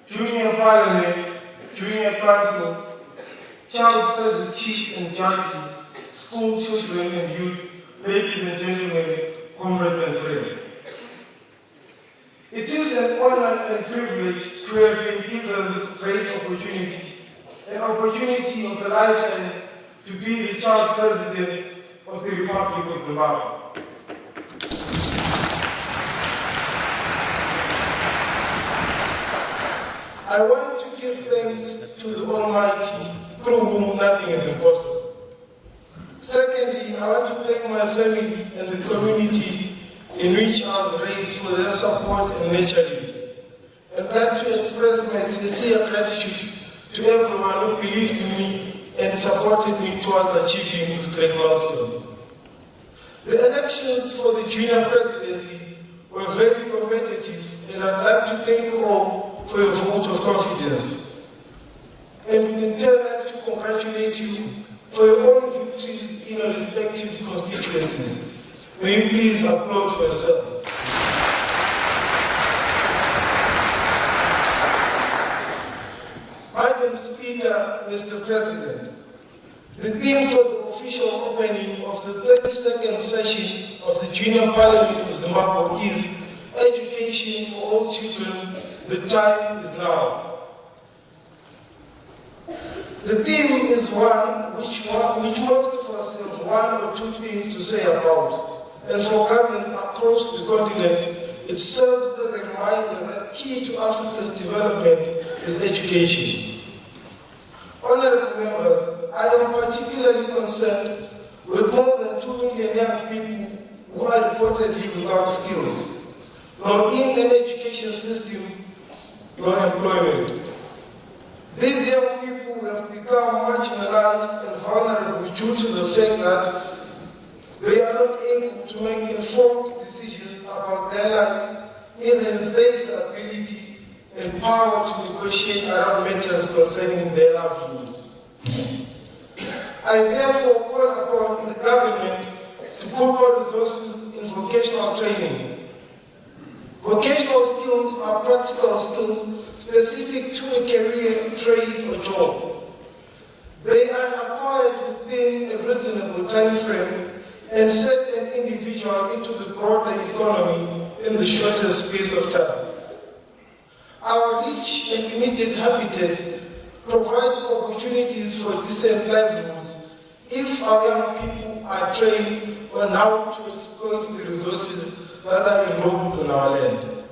junior parliament, junior council, child service chiefs and judges, school children and youth, ladies and gentlemen, comrades and friends. It is an honor and privilege to have been given this great opportunity, an opportunity of a lifetime to be the child president of the Republic of Zimbabwe. I want to give thanks to the Almighty, through whom nothing is impossible. Secondly, I want to thank my family and the community in which I was raised for their support and nurturing. And I'd like to express my sincere gratitude to everyone who believed in me and supported me towards achieving this great milestone. The elections for the junior presidency were very competitive, and I'd like to thank you all for your vote of confidence. And we in turn like to congratulate you for your own victories in your respective constituencies. May you please applaud for yourselves. Madam Speaker, Mr. President, the theme for the official opening of the 32nd session of the Junior Parliament of Zimbabwe is Education for All Children. The time is now. The theme is one which most of us have one or two things to say about. And for governments across the continent, it serves as a reminder that key to Africa's development is education. Honorable members, I am particularly concerned with more than 2 million young people who are reportedly without skills, nor in an education system, nor employment. These young people have become marginalized and vulnerable due to the fact that they are not able to make informed decisions about their lives, neither have they the ability and power to negotiate around matters concerning their livelihoods. I therefore call upon the government to put more resources in vocational training. Vocational skills are practical skills specific to a career, trade, or job. They are acquired within a reasonable time frame and set an individual into the broader economy in the shortest space of time. Our rich and immediate habitat provides opportunities for decent livelihoods if our young people are trained on how to exploit the resources that are involved on our land.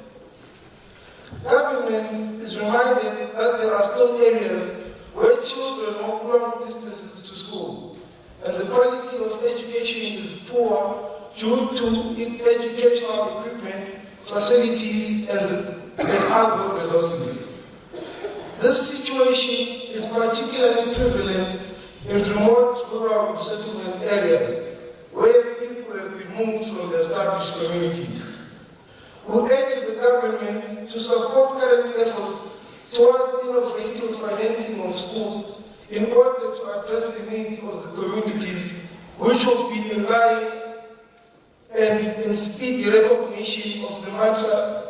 Government is reminded that there are still areas where children walk long distances to school, and the quality of education is poor due to educational equipment, facilities, and other resources. This situation is particularly prevalent in remote rural settlement areas where people have been moved from the established communities. We urge the government to support current efforts towards innovative financing of schools in order to address the needs of the communities, which will be in line and in speedy recognition of the matter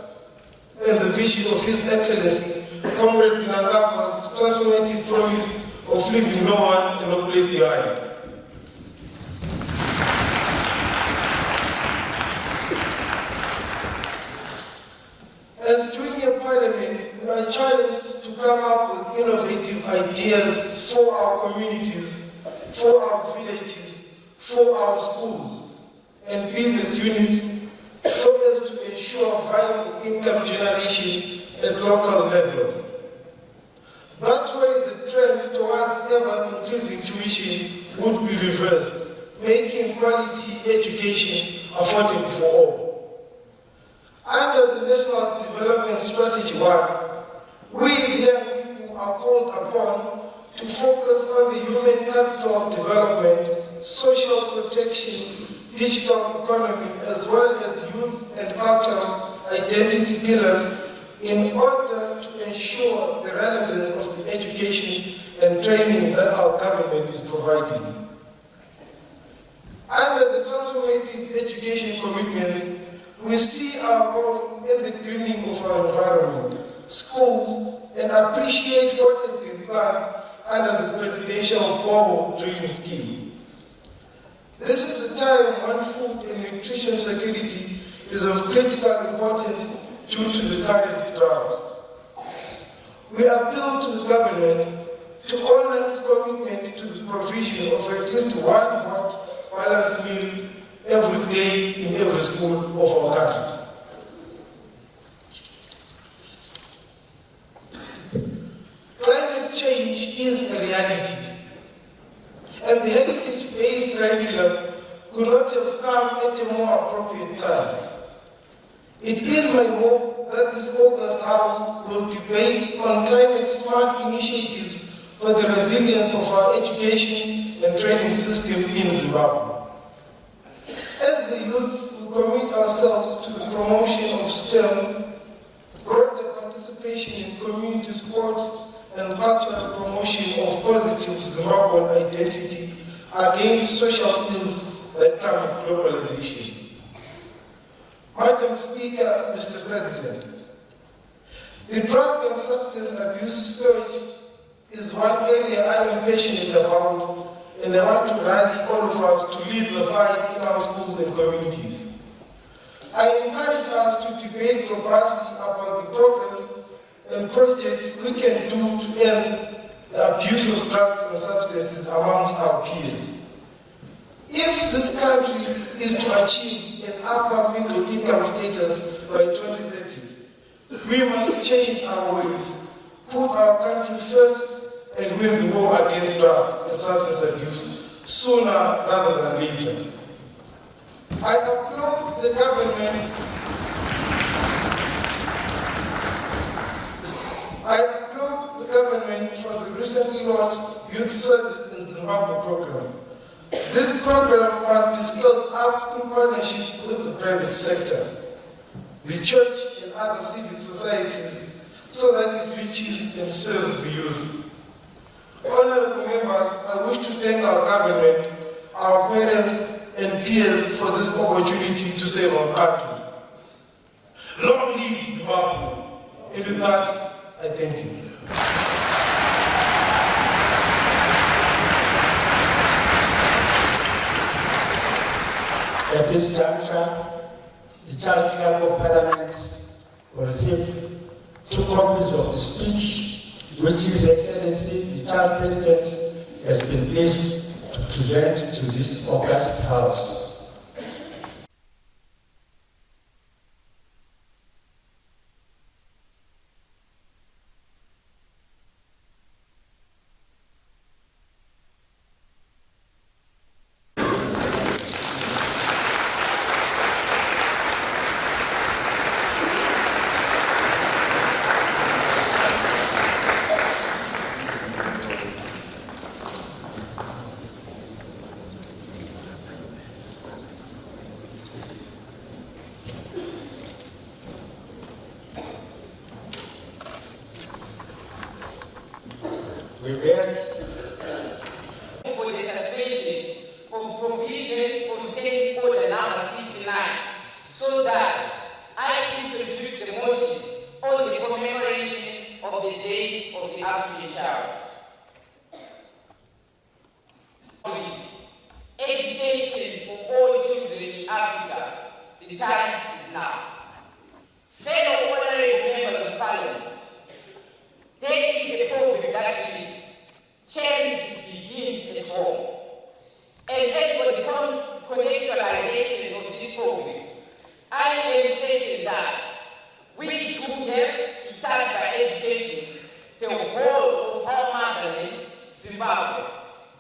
and the vision of His Excellency, Comrade Mnangagwa's transformative promise of leaving no one and no place behind. As Junior Parliament, we are challenged to come up with innovative ideas for our communities, for our villages, for our schools and business units, so as to ensure viable income generation at local level. That way, the trend towards ever-increasing tuition would be reversed, making quality education affordable for all. Under the National Development Strategy 1, we young people are called upon to focus on the human capital development, social protection, digital economy, as well as youth and cultural identity pillars in order to ensure the relevance of the education and training that our government is providing. Under the transformative education commitments, we see our role in the greening of our environment, schools, and appreciate what has been planned under the presidential borehole drilling scheme. This is a time when food and nutrition security is of critical importance due to the current drought. We appeal to the government to honor its commitment to the provision of at least one hot, balanced meal every day in every school of our country. Climate change is a reality, and the heritage-based curriculum could not have come at a more appropriate time. It is my hope that this August House will debate on climate-smart initiatives for the resilience of our education and training system in Zimbabwe. As the youth, we commit ourselves to the promotion of STEM, broader participation in community sport, and cultural promotion of positive Zimbabwean identity against social ills that come with globalization. Madam Speaker, Mr. President, the drug and substance abuse scourge is one area I am passionate about, and I want to rally all of us to lead the fight in our schools and communities. I encourage us to debate robustly about the programs and projects we can do to end the abuse of drugs and substances amongst our peers. If this country is to achieve an upper middle income status by 2030, we must change our ways, put our country first, and win the war against drug and substance abuse sooner rather than later. I applaud the government for the recently launched Youth Service in Zimbabwe program. This program must be scaled up through partnerships with the private sector, the church and other civic societies, so that it reaches and serves the youth. Honorable members, I wish to thank our government, our parents and peers for this opportunity to save our country. Long live Zimbabwe. And with that, I thank you. At this juncture, the Child Clerk of Parliament will receive 2 copies of the speech which His Excellency, the Child President, has been pleased to present to this august House. With that, for the suspension of provisions of State Order number 69, so that I introduce the motion on the commemoration of the Day of the African Child. Education for all children in Africa. The time is now. Fellow honorable members of Parliament, there is a proverb that reads, charity begins at home. And as for the contextualization of this program, I am certain that we too have to start by educating the whole of our motherland, Zimbabwe.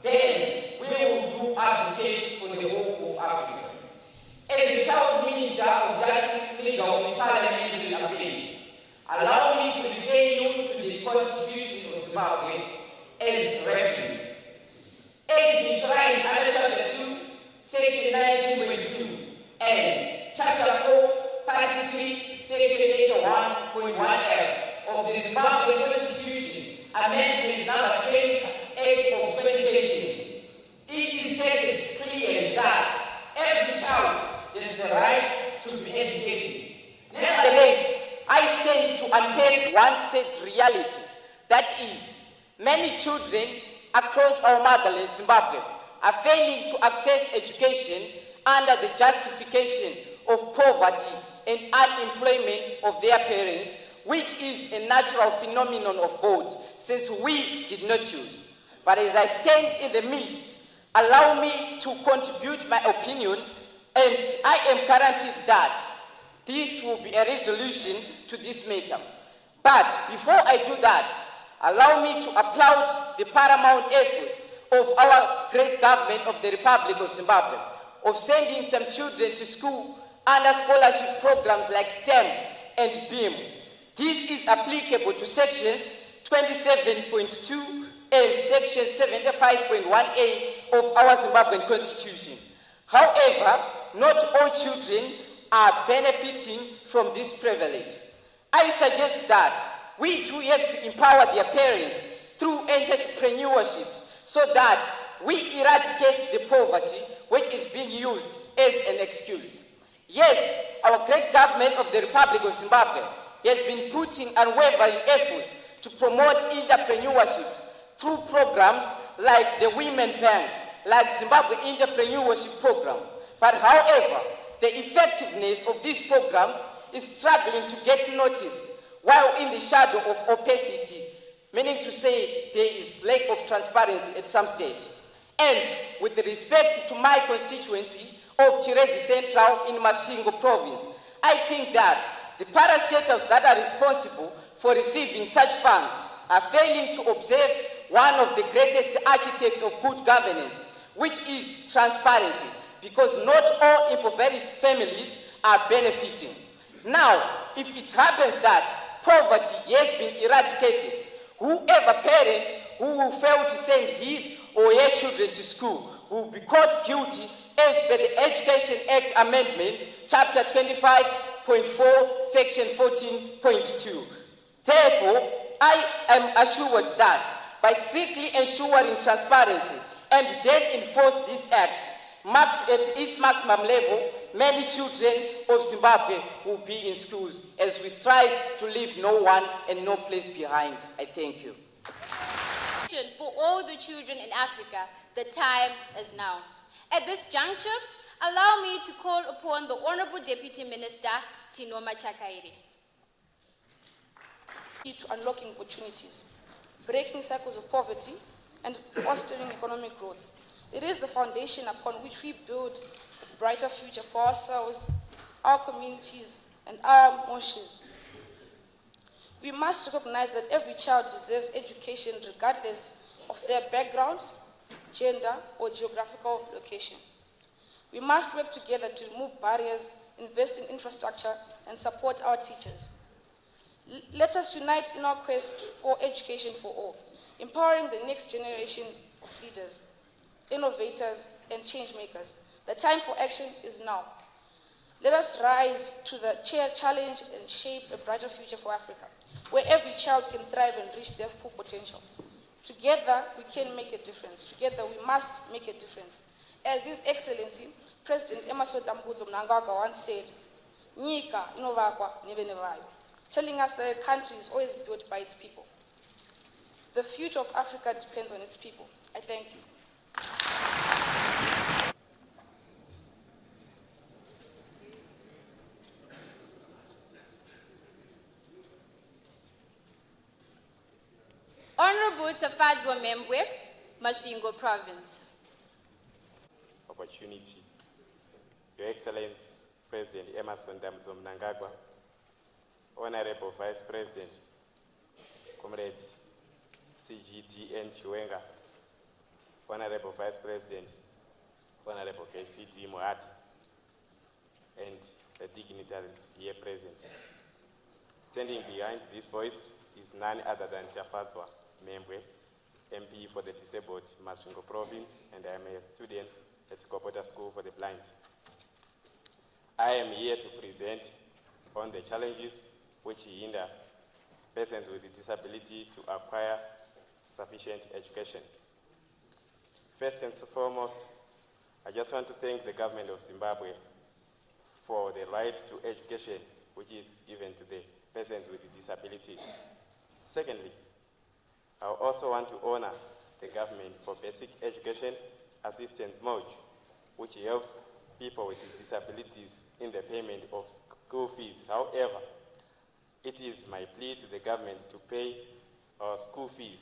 Then we will do advocate for the whole of Africa. As the Child Minister of Justice, Legal and Parliamentary Affairs, allow me to refer you to the Constitution of Zimbabwe as reference. As enshrined under Chapter 2, Section 19.2, and Chapter 4, Part 3, Section 81.1F of the Zimbabwe Constitution, Amendment number 28 of 2018, it is stated clearly that every child has the right to be educated. Nevertheless, I stand to unpack one reality. That is, many children across our motherland, Zimbabwe, are failing to access education under the justification of poverty and unemployment of their parents, which is a natural phenomenon of both, since we did not choose. But as I stand in the midst, allow me to contribute my opinion, and I am guaranteed that this will be a resolution to this matter. But before I do that, allow me to applaud the paramount efforts of our great government of the Republic of Zimbabwe of sending some children to school under scholarship programs like STEM and BEAM. This is applicable to sections 27.2 and section 75.1a of our Zimbabwean Constitution. However, not all children are benefiting from this privilege. I suggest that we do have to empower their parents through entrepreneurship so that we eradicate the poverty which is being used as an excuse. Yes, our great government of the Republic of Zimbabwe has been putting unwavering efforts to promote entrepreneurship through programs like the Women Bank, like Zimbabwe Entrepreneurship Program. But however, the effectiveness of these programs is struggling to get noticed, while in the shadow of opacity, meaning to say there is lack of transparency at some stage. And with respect to my constituency of Chirezi Central in Masvingo province, I think that the parastatals that are responsible for receiving such funds are failing to observe one of the greatest architects of good governance, which is transparency, because not all impoverished families are benefiting. Now, if it happens that poverty has been eradicated, whoever parent who will fail to send his or her children to school will be caught guilty as per the Education Act Amendment, Chapter 25.4, Section 14.2. Therefore, I am assured that by strictly ensuring transparency and then enforce this act, at its maximum level, many children of Zimbabwe will be in schools as we strive to leave no one and no place behind. I thank you. For all the children in Africa, the time is now. At this juncture, allow me to call upon the Honorable Deputy Minister, Tino Machakairi. To unlocking opportunities, breaking cycles of poverty, and fostering economic growth. It is the foundation upon which we build a brighter future for ourselves, our communities, and our emotions. We must recognize that every child deserves education regardless of their background, gender, or geographical location. We must work together to remove barriers, invest in infrastructure, and support our teachers. Let us unite in our quest for education for all, empowering the next generation of leaders, innovators, and change makers. The time for action is now. Let us rise to the challenge and shape a brighter future for Africa, where every child can thrive and reach their full potential. Together, we can make a difference. Together, we must make a difference. As His Excellency, President Mnangagwa once said, "Nyika inovakwa neve nevayo," telling us that a country is always built by its people. The future of Africa depends on its people. I thank you. Honorable Tafadzwa Membwe, Masvingo Province. Opportunity. Your Excellency, President Emerson Mnangagwa, Honorable Vice President, Comrade CGTN Chiwenga, Honorable Vice President, Honorable KCD Moati, and the dignitaries here present. Standing behind this voice is none other than Tafadzwa Membwe, MP for the Disabled, Masvingo Province, and I am a student at Kopota School for the Blind. I am here to present on the challenges which hinder persons with disability to acquire sufficient education. First and foremost, I just want to thank the government of Zimbabwe for the right to education which is given to the persons with disabilities. Secondly, I also want to honor the government for basic education assistance mode, which helps people with disabilities in the payment of school fees. However, it is my plea to the government to pay our school fees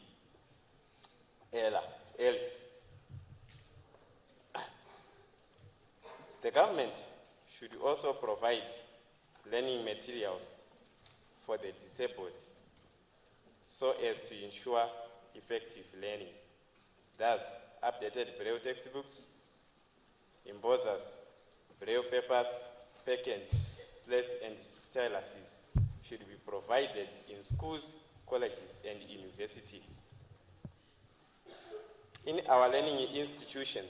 early. The government should also provide learning materials for the disabled so as to ensure effective learning. Thus, updated Braille textbooks, embossers, Braille papers, packets, slates, and styluses should be provided in schools, colleges, and universities. In our learning institutions,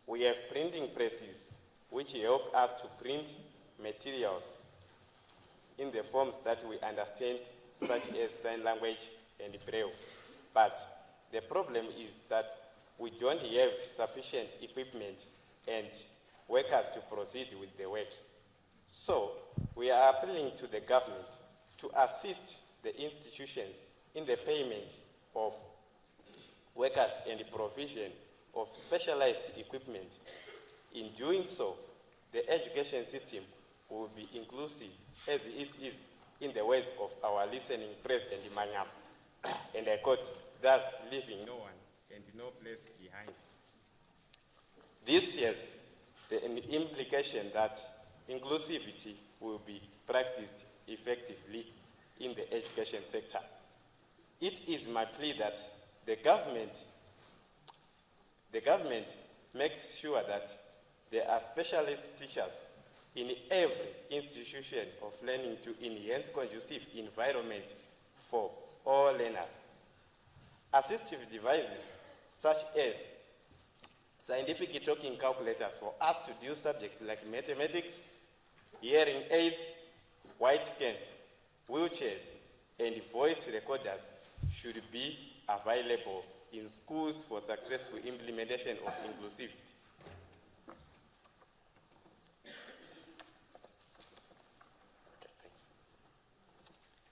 we have printing presses which help us to print materials in the forms that we understand, such as sign language and Braille. But the problem is that we don't have sufficient equipment and workers to proceed with the work. So we are appealing to the government to assist the institutions in the payment of workers and the provision of specialized equipment. In doing so, the education system will be inclusive, as it is in the words of our listening President Mnangagwa, and I quote, thus leaving no one and no place behind. This has the implication that inclusivity will be practiced effectively in the education sector. It is my plea that the government makes sure that there are specialist teachers in every institution of learning to enhance conducive environment for all learners. Assistive devices such as scientific talking calculators for us to do subjects like mathematics, hearing aids, white cans, wheelchairs, and voice recorders should be available in schools for successful implementation of inclusivity.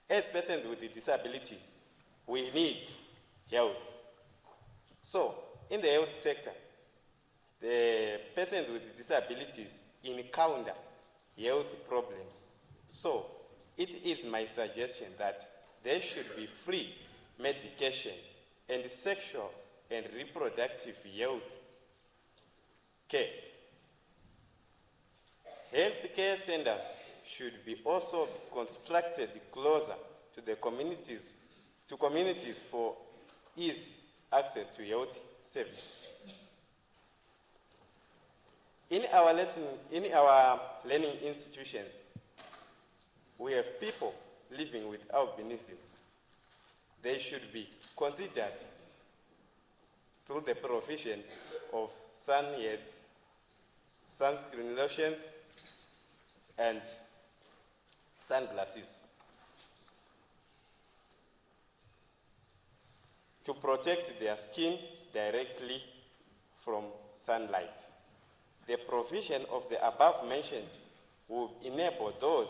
As persons with disabilities, we need health. So, in the health sector, the persons with disabilities encounter health problems. So, it is my suggestion that there should be free medication and sexual and reproductive health care. Healthcare centers should be also constructed closer to the communities for ease access to health service. In our learning institutions, we have people living with albinism. They should be considered through the provision of sunscreen lotions, and sunglasses to protect their skin directly from sunlight. The provision of the above mentioned will enable those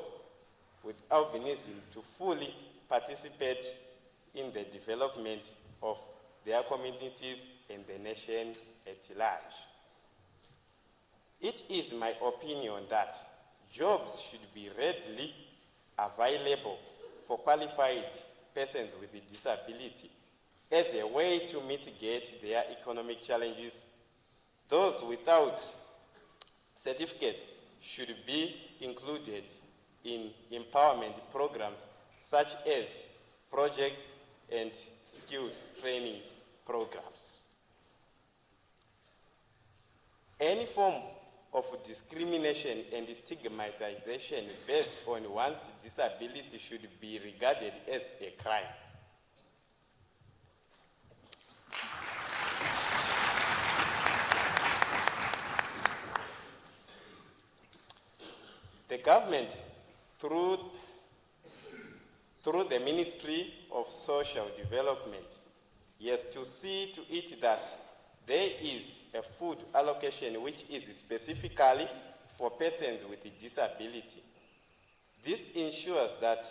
with albinism to fully participate in the development of their communities and the nation at large. It is my opinion that jobs should be readily available for qualified persons with a disability as a way to mitigate their economic challenges. Those without certificates should be included in empowerment programs such as projects and skills training programs. Any form of discrimination and stigmatization based on one's disability should be regarded as a crime. The government, through the Ministry of Social Development, has to see to it that there is a food allocation which is specifically for persons with a disability. This ensures that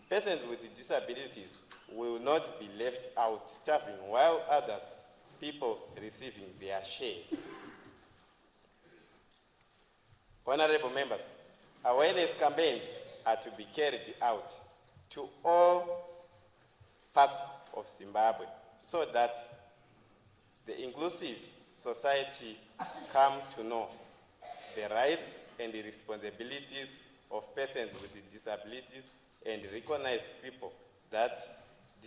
persons with disabilities will not be left out starving while other people receiving their shares. Honorable members, awareness campaigns are to be carried out to all parts of Zimbabwe so that the inclusive society come to know the rights and the responsibilities of persons with disabilities and recognize people with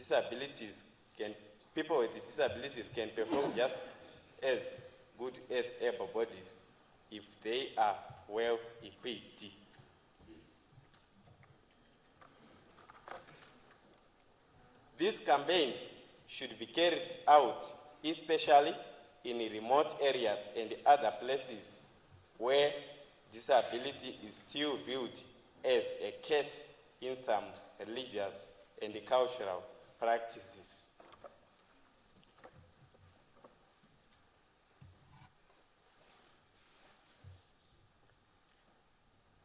disabilities can perform just as good as able bodies if they are well equipped. These campaigns should be carried out especially in remote areas and other places where disability is still viewed as a curse in some religious and cultural practices.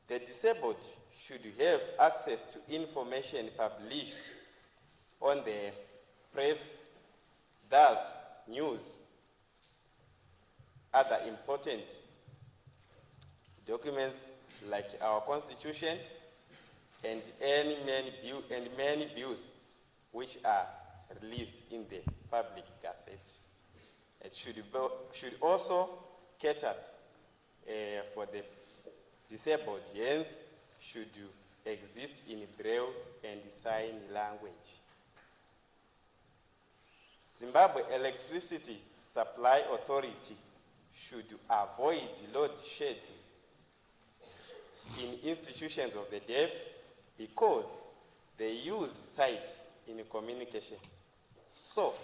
The disabled should have access to information published on the press, thus news, other important documents like our Constitution and many bills which are released in the public gazette. It should also cater for the disabled, hence should exist in Braille and sign language. Zimbabwe Electricity Supply Authority should avoid load shedding in institutions of the deaf because they use sight in communication. So,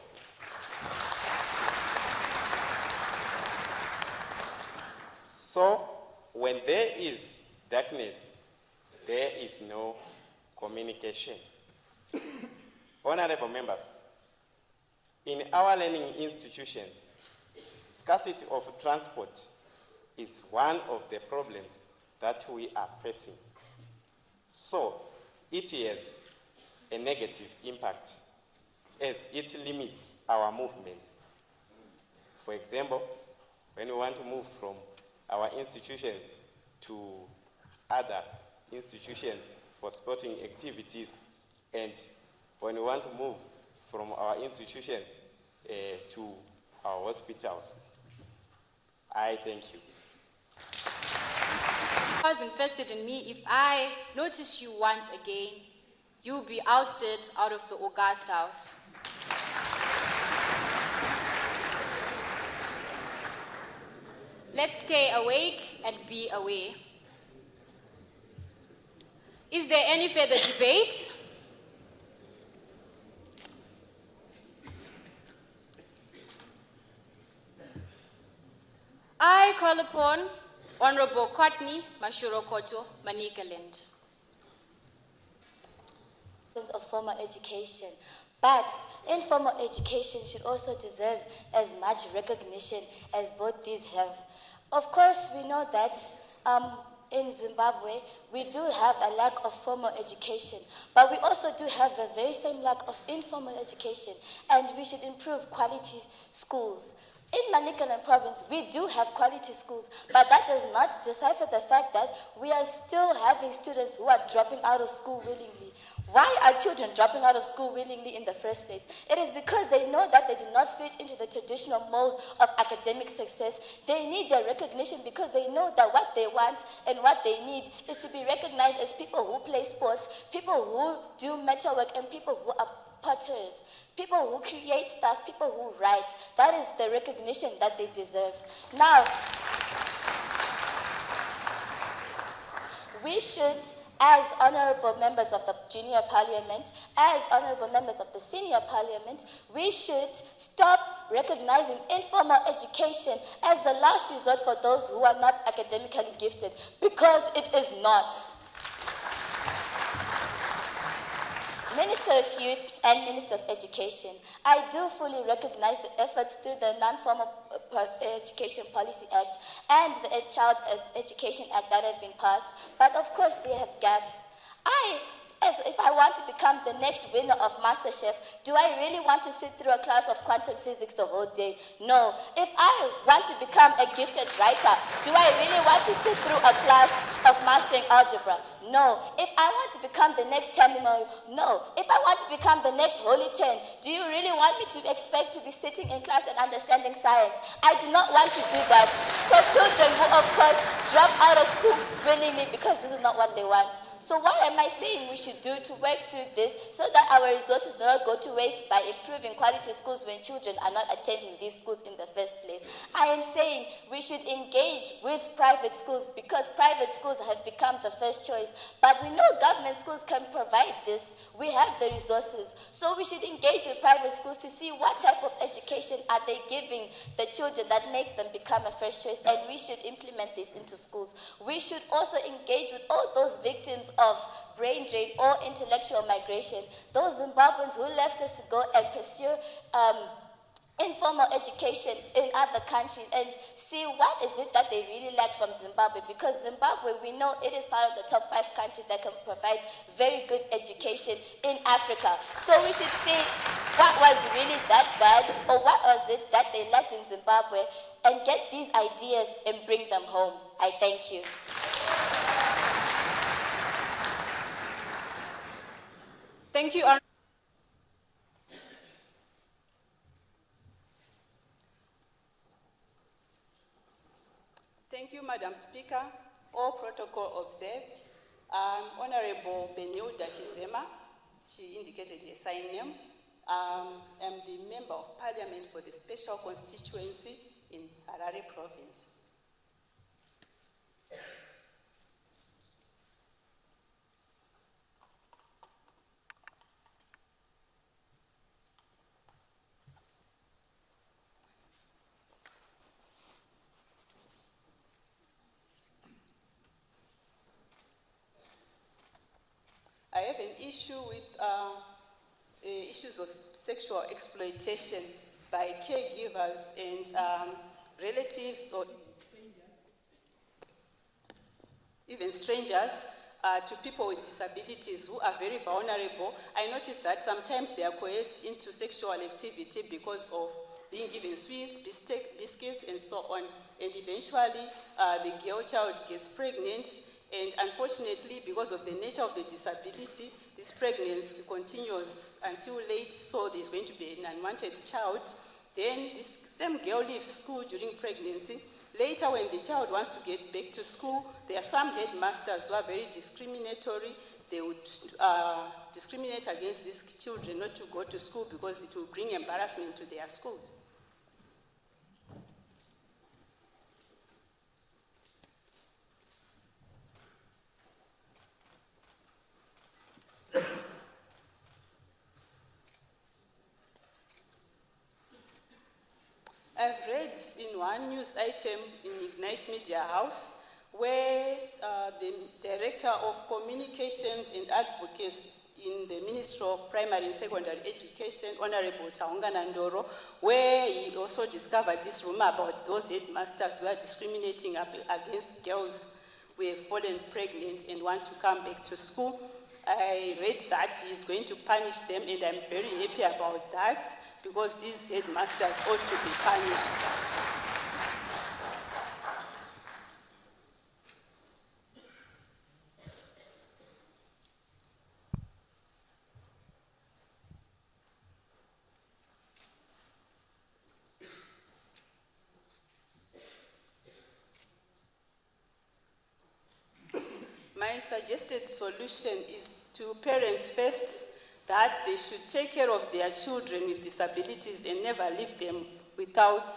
when there is darkness, there is no communication. Honorable members, in our learning institutions, scarcity of transport is one of the problems that we are facing. So, it has a negative impact as it limits our movement. For example, when we want to move from our institutions to other institutions for sporting activities, and when we want to move from our institutions to our hospitals. I thank you. Was invested in me. If I notice you once again, you'll be ousted out of the august house. Let's stay awake and be aware. Is there any further debate? I call upon Honorable Courtney Mashurokoto Manicaland. Of formal education, but informal education should also deserve as much recognition as both these have. Of course, we know that in Zimbabwe, we do have a lack of formal education, but we also do have the very same lack of informal education, and we should improve quality schools. In Manicaland province, we do have quality schools, but that does not decipher the fact that we are still having students who are dropping out of school willingly. Why are children dropping out of school willingly in the first place? It is because they know that they do not fit into the traditional mold of academic success. They need their recognition because they know that what they want and what they need is to be recognized as people who play sports, people who do metalwork, and people who are potters, people who create stuff, people who write. That is the recognition that they deserve. Now, we should, as honorable members of the junior parliament, as honorable members of the senior parliament, we should stop recognizing informal education as the last resort for those who are not academically gifted, because it is not. Minister of Youth and Minister of Education, I do fully recognize the efforts through the non-formal Education Policy Act and the Child Education Act that have been passed. But of course, they have gaps. If I want to become the next winner of MasterChef, do I really want to sit through a class of quantum physics the whole day? No. If I want to become a gifted writer, do I really want to sit through a class of mastering algebra? No. If I want to become the next terminal, no. If I want to become the next Holy Ten, do you really want me to expect to be sitting in class and understanding science? I do not want to do that. So children who, of course, drop out of school willingly because this is not what they want. So what am I saying we should do to work through this so that our resources do not go to waste by improving quality schools when children are not attending these schools in the first place? I am saying we should engage with private schools because private schools have become the first choice. But we know government schools can provide this. We have the resources. So we should engage with private schools to see what type of education are they giving the children that makes them become a first choice, and we should implement this into schools. We should also engage with all those victims of brain drain or intellectual migration, those Zimbabweans who left us to go and pursue informal education in other countries and see what is it that they really lack from Zimbabwe, because Zimbabwe, we know it is part of the top 5 countries that can provide very good education in Africa. So we should see what was really that bad or what was it that they lacked in Zimbabwe and get these ideas and bring them home. I thank you. Thank you. Thank you, Madam Speaker. All protocol observed. Honorable Benilda Chizema, she indicated her sign name. I'm the Member of Parliament for the Special Constituency in Harare Province. I have an issue with issues of sexual exploitation by caregivers and relatives or even strangers to people with disabilities who are very vulnerable. I noticed that sometimes they are coerced into sexual activity because of being given sweets, biscuits, and so on. And eventually, the girl child gets pregnant. And unfortunately, because of the nature of the disability, this pregnancy continues until late, so there's going to be an unwanted child. Then this same girl leaves school during pregnancy. Later, when the child wants to get back to school, there are some headmasters who are very discriminatory. They would discriminate against these children not to go to school because it will bring embarrassment to their schools. I've read in one news item in Ignite Media House where the Director of Communications and Advocacy in the Ministry of Primary and Secondary Education, Honorable Taonga Nandoro, where he also discovered this rumor about those headmasters who are discriminating against girls who have fallen pregnant and want to come back to school. I read that he's going to punish them, and I'm very happy about that, because these headmasters ought to be punished. My suggested solution is to parents first, that they should take care of their children with disabilities and never leave them without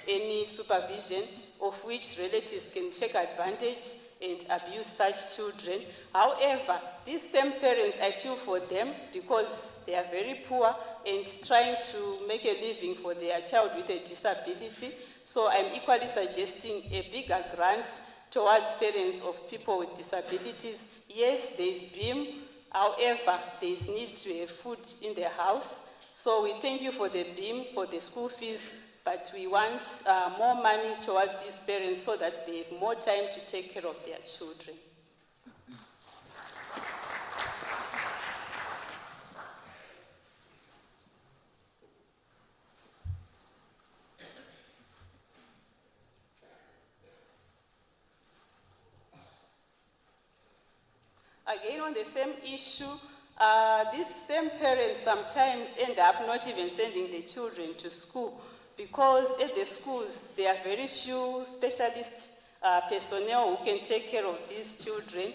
any supervision, of which relatives can take advantage and abuse such children. However, these same parents, I feel for them because they are very poor and trying to make a living for their child with a disability. So I'm equally suggesting a bigger grant towards parents of people with disabilities. Yes, there is BEAM. However, there is need to have food in the house. So we thank you for the BEAM, for the school fees, but we want more money towards these parents so that they have more time to take care of their children. Again, on the same issue, these same parents sometimes end up not even sending the children to school because at the schools there are very few specialist personnel who can take care of these children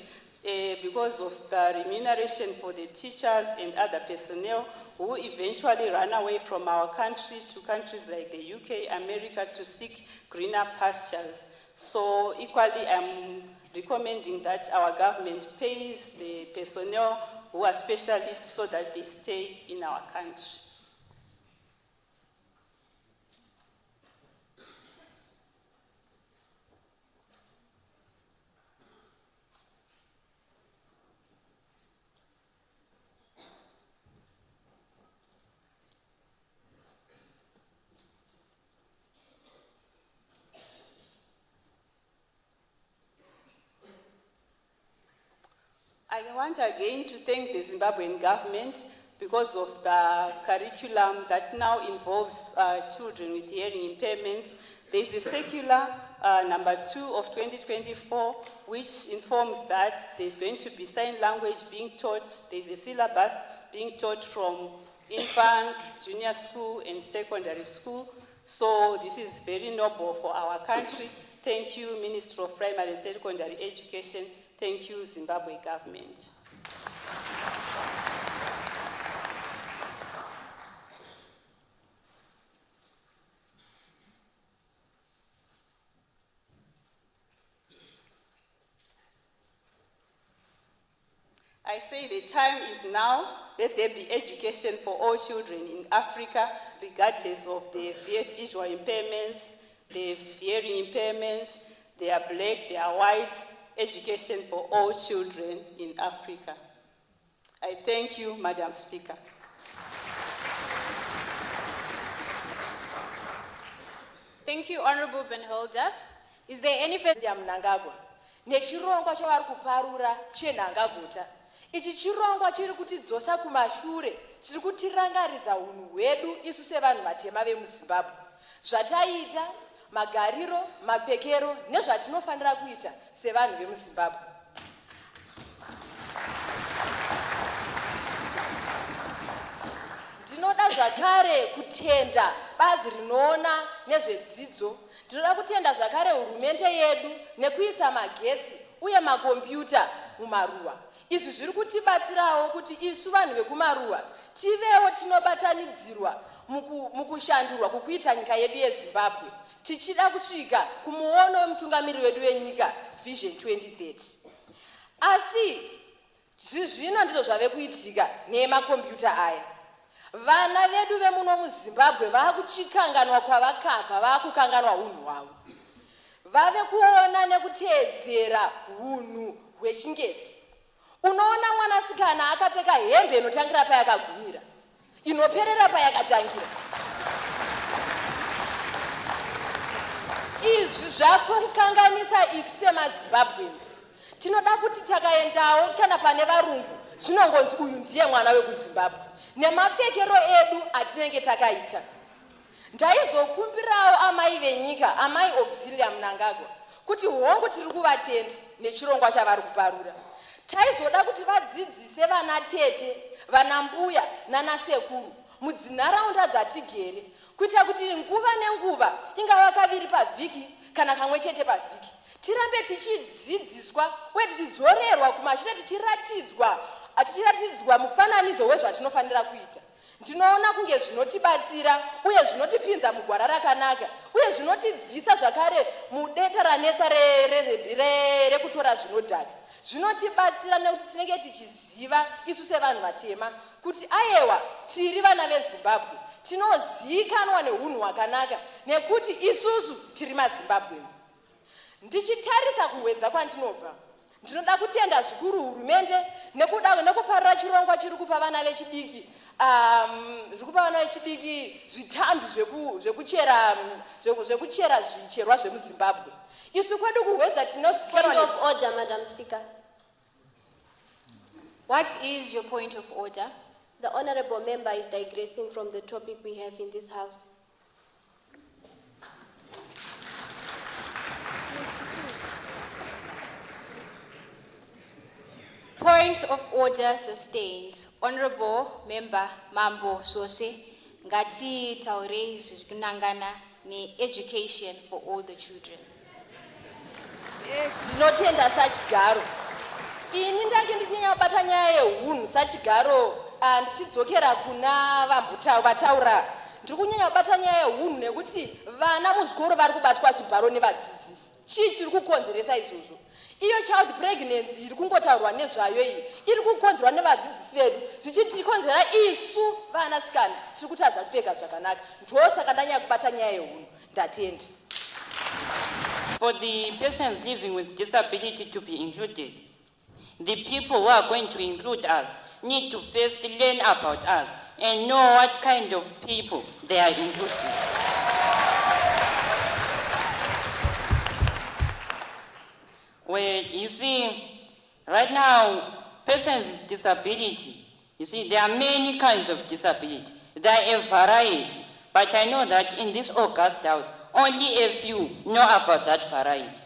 because of the remuneration for the teachers and other personnel who eventually run away from our country to countries like the UK, America to seek greener pastures. So equally, I'm recommending that our government pays the personnel who are specialists so that they stay in our country. I want again to thank the Zimbabwean government because of the curriculum that now involves children with hearing impairments. There is a circular number 2 of 2024 which informs that there's going to be sign language being taught. There's a syllabus being taught from infants, junior school and secondary school. So this is very noble for our country. Thank you, Minister of Primary and Secondary Education. Thank you, Zimbabwe government. I say the time is now. Let there be education for all children in Africa, regardless of their visual impairments, their hearing impairments, they are black, they are white. Education for all children in Africa. I thank you, Madam Speaker. Thank you, Honorable Benholder. Is there any further Mnangagwa? Nechirongwa chavari kuparura chenhangagota. Ichi chirongwa chiri kutidzosa kumashure, chiri kutirangaridza unhu hwedu isu sevanhu vatema vemuZimbabwe. Zvataita, magariro, mapfekero nezvatinofanira kuita sevanhu vemuZimbabwe. Ndinoda zvakare kutenda bazi rinoona nezvedzidzo. Ndinoda kutenda zvakare hurumende yedu nekuisa magetsi uye makombiyuta mumaruwa. Izvi zviri kutibatsirawo kuti isu vanhu vekumaruwa tivewo tinobatanidzirwa mukushandurwa kukuita nyika yedu yeZimbabwe. Tichida kusvika kumuono wemutungamiriri wedu wenyika Vision 2030. Asi zvino ndizvo zvave kuitika nemakombiyuta aya. Vana vedu vemuno muZimbabwe vakuchikanganwa kwavakabva, vakukanganwa hunhu hwavo. Vave kuona nekuteedzera hunhu hwechingezi. Unoona mwanasikana akapfeka hembe inotangira payakagumira, inoperera payakatangira. Izvi zvakukanganisa isu semaZimbabweans. Tinoda kuti takaendawo kana pane varungu zvinongonzi uyu ndiye mwana wekuZimbabwe. Nemapfekero edu atinenge takaita. Ndaizokumbirawo amai venyika, amai Auxilia Mnangagwa, kuti hongu tiri kuvatenda nechirongwa chavari kuparura. Taizoda kuti vadzidzise vana tete, vana mbuya nana sekuru mudzinharaunda dzatigere, kuitira kuti nguva nenguva ingava kaviri pavhiki kana kamwe chete pavhiki tirambe tichidzidziswa uye tichidzorerwa kumashure tichiratidzwa mufananidzo wezvatinofanira kuita. Ndinoona kunge zvinotibatsira uye zvinotipinza mugwara rakanaka uye zvinotibvisa zvakare mudenda ranetsa rekutora zvinodhaka. Zvinotibatsira nekuti tinenge tichiziva isu sevanhu vatema kuti ayewa tiri vana veZimbabwe, tinozikanwa neunhu hwakanaka nekuti isusu tiri maZimbabweans. Ndichitarisa kuwedza kwandinobva, ndinoda kutenda zvikuru hurumende nekuparura chirongwa chiri kupa vana vechidiki zvikupa vana vechidiki zvitambi zvekuchera zvicherwa zvemuzimbabwe. Isu kwedu kuhwedza tinozikanwa. Point of order, Madam Speaker. What is your point of order? The honorable member is digressing from the topic we have in this house. Point of order sustained. Honorable Member Mambo Sose, ngati taure zvikunangana ne-education for all the children. Ndinotenda sachigaro. Ini ndange ndichinyanya kubata nyaya yehunhu sachigaro ndichidzokera kuna vataura. Ndiri kunyanya kubata nyaya yehunhu nekuti vana muzvikoro vari kubatwa chibharo nevadzidzisi. Chii chiri kukonzeresa izvozvo? Iyo child pregnancy iri kungotaurwa nezvayo iyi iri kukonzerwa nevadzidzisi vedu zvichitikonzera isu vanasikana tiri kutadza kupfeka zvakanaka. Ndosaka ndanyanya kubata nyaya yehunhu. Ndatenda. For the persons living with disability to be included, the people who are going to include us need to first learn about us and know what kind of people they are including. Well, you see, right now, persons with disability, you see, there are many kinds of disability. There are a variety, but I know that in this August House, only a few know about that variety.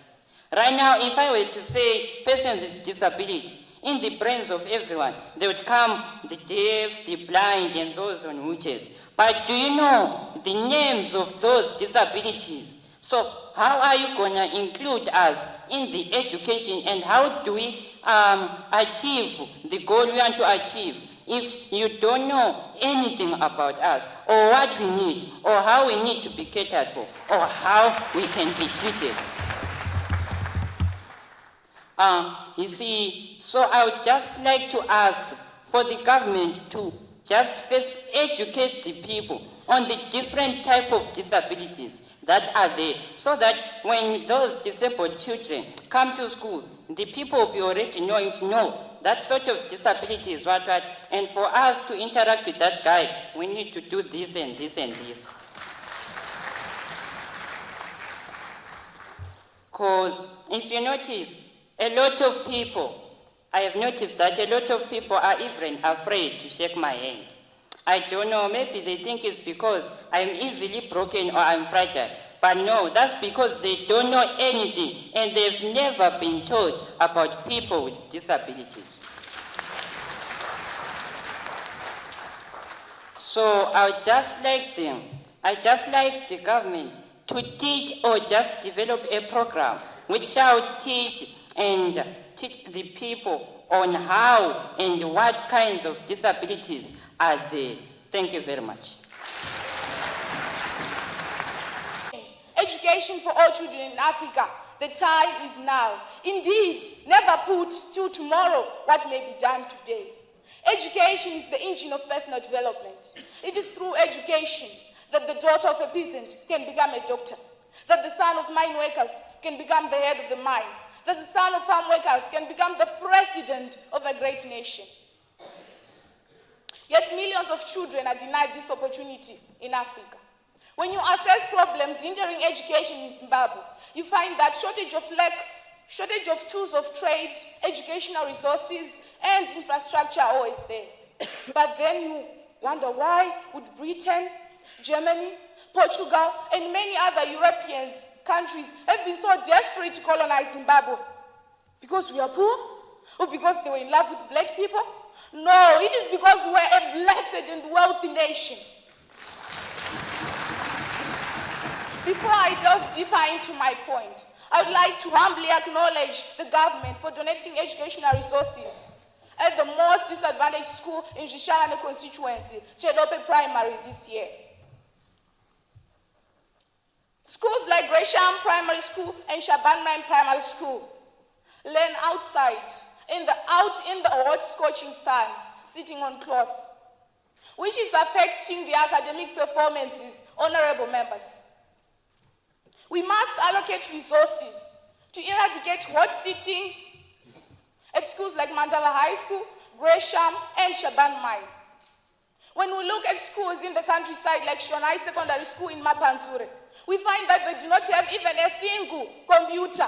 Right now, if I were to say persons with disability, in the brains of everyone, they would come the deaf, the blind, and those on wheelchairs. But do you know the names of those disabilities? So how are you going to include us in the education, and how do we achieve the goal we want to achieve if you don't know anything about us, or what we need, or how we need to be catered for, or how we can be treated? You see, so I would just like to ask for the government to just first educate the people on the different type of disabilities that are there, so that when those disabled children come to school, the people will be already knowing to know that sort of disability is what, and for us to interact with that guy, we need to do this and this and this. Because if you notice, a lot of people, I have noticed that a lot of people are even afraid to shake my hand. I don't know, maybe they think it's because I'm easily broken or I'm fragile. But no, that's because they don't know anything and they've never been taught about people with disabilities. So I would just like the government to teach or just develop a program which shall teach the people on how and what kinds of disabilities are there. Thank you very much. Education for all children in Africa. The time is now. Indeed, never put till tomorrow what may be done today. Education is the engine of personal development. It is through education that the daughter of a peasant can become a doctor, that the son of mine workers can become the head of the mine, that the son of farm workers can become the president of a great nation. Yet millions of children are denied this opportunity in Africa. When you assess problems hindering education in Zimbabwe, you find that shortage of tools of trade, educational resources, and infrastructure are always there. But then you wonder, why would Britain, Germany, Portugal, and many other European countries have been so desperate to colonize Zimbabwe? Because we are poor? Or because they were in love with black people? No, it is because we are a blessed and wealthy nation. Before I delve deeper into my point, I would like to humbly acknowledge the government for donating educational resources at the most disadvantaged school in Zhishana constituency, Chedope Primary, this year. Schools like Gresham Primary School and Shabanman Primary School learn outside, out in the hot scorching sun, sitting on cloth, which is affecting the academic performances, honorable members. We must allocate resources to eradicate hot sitting at schools like Mandala High School, Gresham, and Shaban Mine. When we look at schools in the countryside like Shonai Secondary School in Mapanzure, we find that they do not have even a single computer,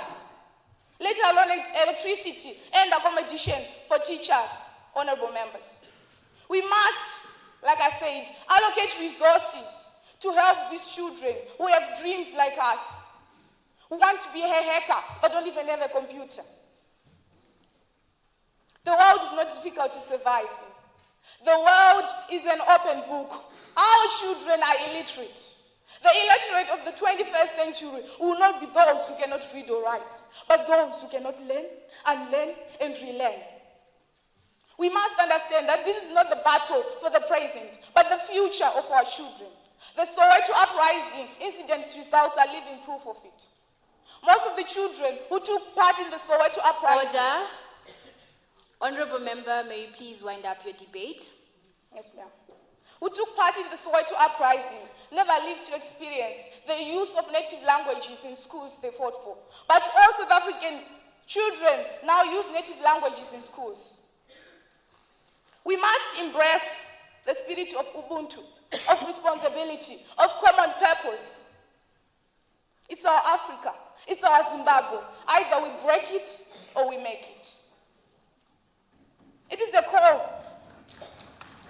let alone electricity and accommodation for teachers, honorable members. We must, like I said, allocate resources to help these children who have dreams like us, who want to be a hacker but don't even have a computer. The world is not difficult to survive in. The world is an open book. Our children are illiterate. The illiterate of the 21st century will not be those who cannot read or write, but those who cannot learn, unlearn, and relearn. We must understand that this is not the battle for the present, but the future of our children. The Soweto uprising incidents results are living proof of it. Most of the children who took part in the Soweto uprising... Order. Honorable member, may you please wind up your debate? Yes, ma'am. Who took part in the Soweto uprising never lived to experience the use of native languages in schools they fought for. But all South African children now use native languages in schools. We must embrace the spirit of Ubuntu, of responsibility, of common purpose. It's our Africa. It's our Zimbabwe. Either we break it or we make it. It is a call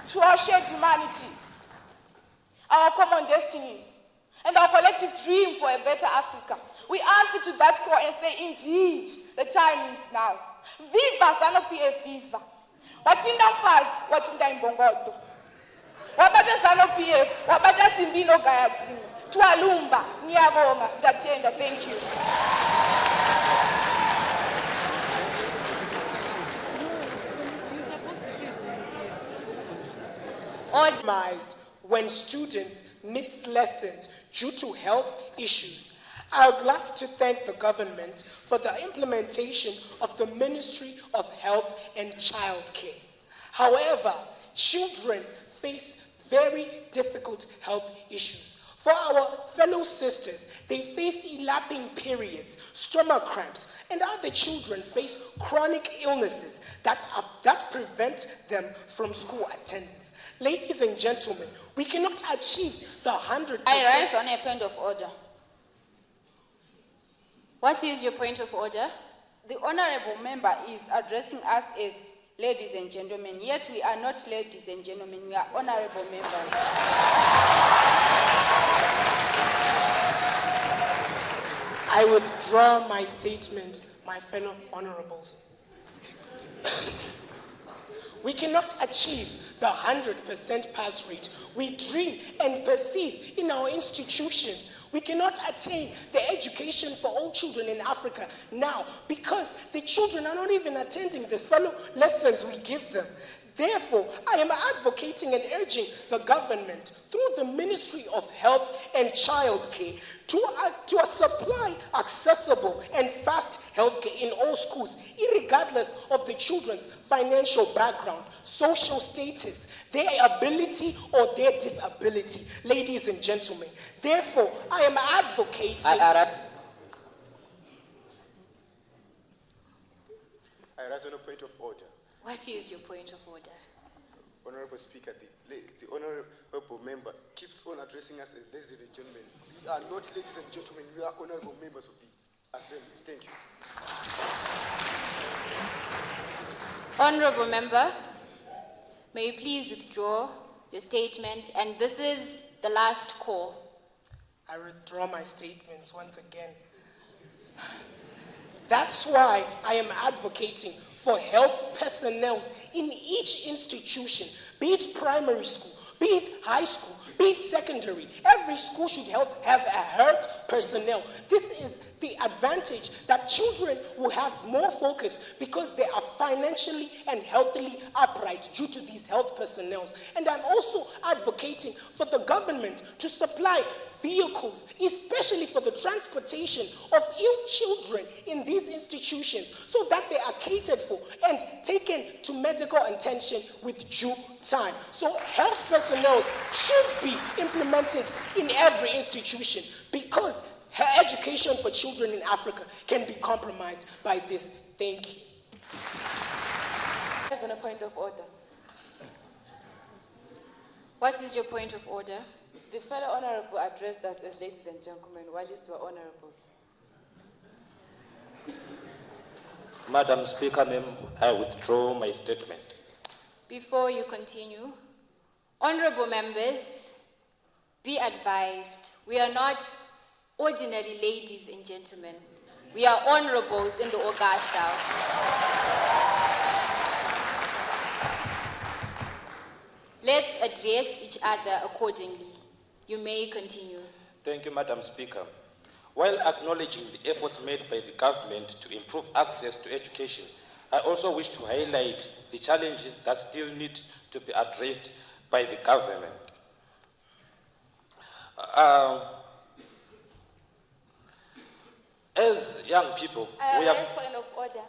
to our shared humanity, our common destinies, and our collective dream for a better Africa. We answer to that call and say, indeed, the time is now. Viva ZANU-PF, viva. Watinda mfazi, watinda imbongodo. Wabata ZANU-PF, wabata Simbino Gayadzini. Tualumba, Nyabonga, Ndatenda. Thank you. Organized when students miss lessons due to health issues. I would like to thank the government for the implementation of the Ministry of Health and Child Care. However, children face very difficult health issues. For our fellow sisters, they face elapsing periods, stomach cramps, and other children face chronic illnesses that prevent them from school attendance. Ladies and gentlemen, we cannot achieve the 100%. I rise on a point of order. What is your point of order? The honorable member is addressing us as ladies and gentlemen, yet we are not ladies and gentlemen, we are honorable members. I withdraw my statement, my fellow honorables. We cannot achieve the 100% pass rate we dream and perceive in our institutions. We cannot attain the education for all children in Africa now because the children are not even attending the fellow lessons we give them. Therefore, I am advocating and urging the government through the Ministry of Health and Child Care to supply accessible and fast healthcare in all schools, irregardless of the children's financial background, social status, their ability or their disability. Ladies and gentlemen, therefore, I am advocating... I rise on a point of order. What is your point of order? Honorable Speaker, the honorable member keeps on addressing us as ladies and gentlemen. We are not ladies and gentlemen, we are honorable members of the Assembly. Thank you. Honorable member, may you please withdraw your statement, and this is the last call. I withdraw my statements once again. That's why I am advocating for health personnel in each institution, be it primary school, be it high school, be it secondary. Every school should have a health personnel. This is the advantage that children will have more focus because they are financially and healthily upright due to these health personnel. And I'm also advocating for the government to supply vehicles, especially for the transportation of ill children in these institutions, so that they are catered for and taken to medical attention with due time. So health personnel should be implemented in every institution because education for children in Africa can be compromised by this. Thank you. As on a point of order. What is your point of order? The fellow honorable addressed us as ladies and gentlemen, while these were honorables. Madam Speaker, ma'am, I withdraw my statement. Before you continue, honorable members, be advised, we are not ordinary ladies and gentlemen. We are honorables in the August House. Let's address each other accordingly. You may continue. Thank you, Madam Speaker. While acknowledging the efforts made by the government to improve access to education, I also wish to highlight the challenges that still need to be addressed by the government. As young people, we have... point of order.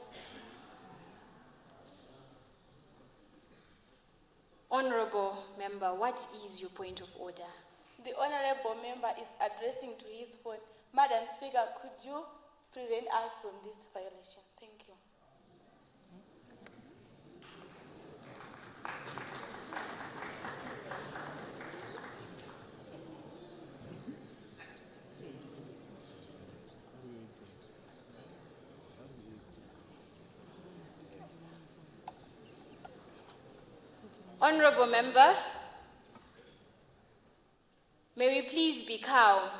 Honorable member, what is your point of order? The honorable member is addressing to his phone. Madam Speaker, could you prevent us from this violation? Thank you. Honorable member, may we please be calm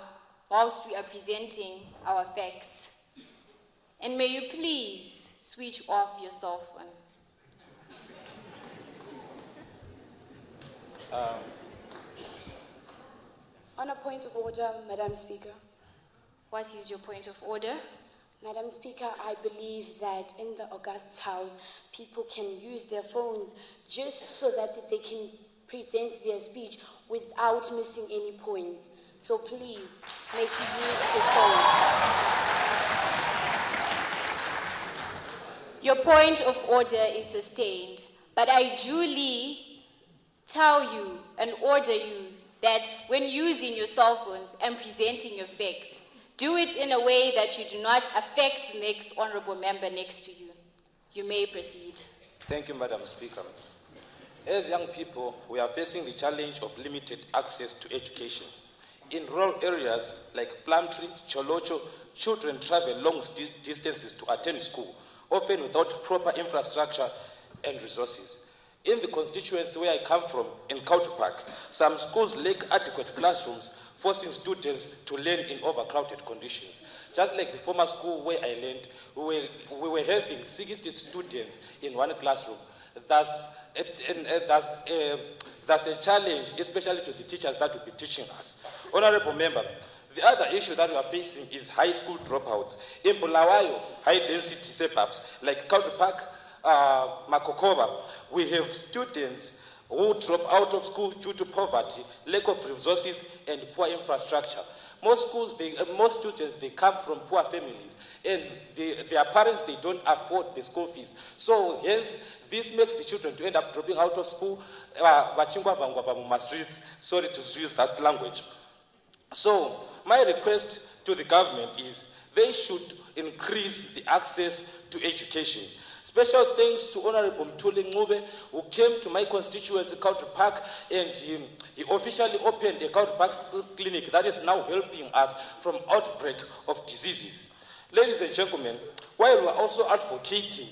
whilst we are presenting our facts. And may you please switch off your cell phone. On a point of order, Madam Speaker. What is your point of order? Madam Speaker, I believe that in the August House, people can use their phones just so that they can present their speech without missing any points. So please, make you use the phone. Your point of order is sustained, but I duly tell you and order you that when using your cell phones and presenting your facts, do it in a way that you do not affect the next honorable member next to you. You may proceed. Thank you, Madam Speaker. As young people, we are facing the challenge of limited access to education. In rural areas like Plumtree, Cholocho, children travel long distances to attend school, often without proper infrastructure and resources. In the constituency where I come from, in Country Park, some schools lack adequate classrooms, forcing students to learn in overcrowded conditions. Just like the former school where I learned, we were having 60 students in one classroom. That's a challenge, especially to the teachers that will be teaching us. Honorable member, the other issue that we are facing is high school dropouts. In Bulawayo, high-density suburbs like Country Park, Makokova, we have students who drop out of school due to poverty, lack of resources, and poor infrastructure. Most students, they come from poor families, and their parents, they don't afford the school fees. So hence, this makes the children to end up dropping out of school. Sorry to use that language. So my request to the government is they should increase the access to education. Special thanks to Honorable Mtuli Ngube, who came to my constituency, Country Park, and he officially opened a Country Park clinic that is now helping us from outbreak of diseases. Ladies and gentlemen, while we are also advocating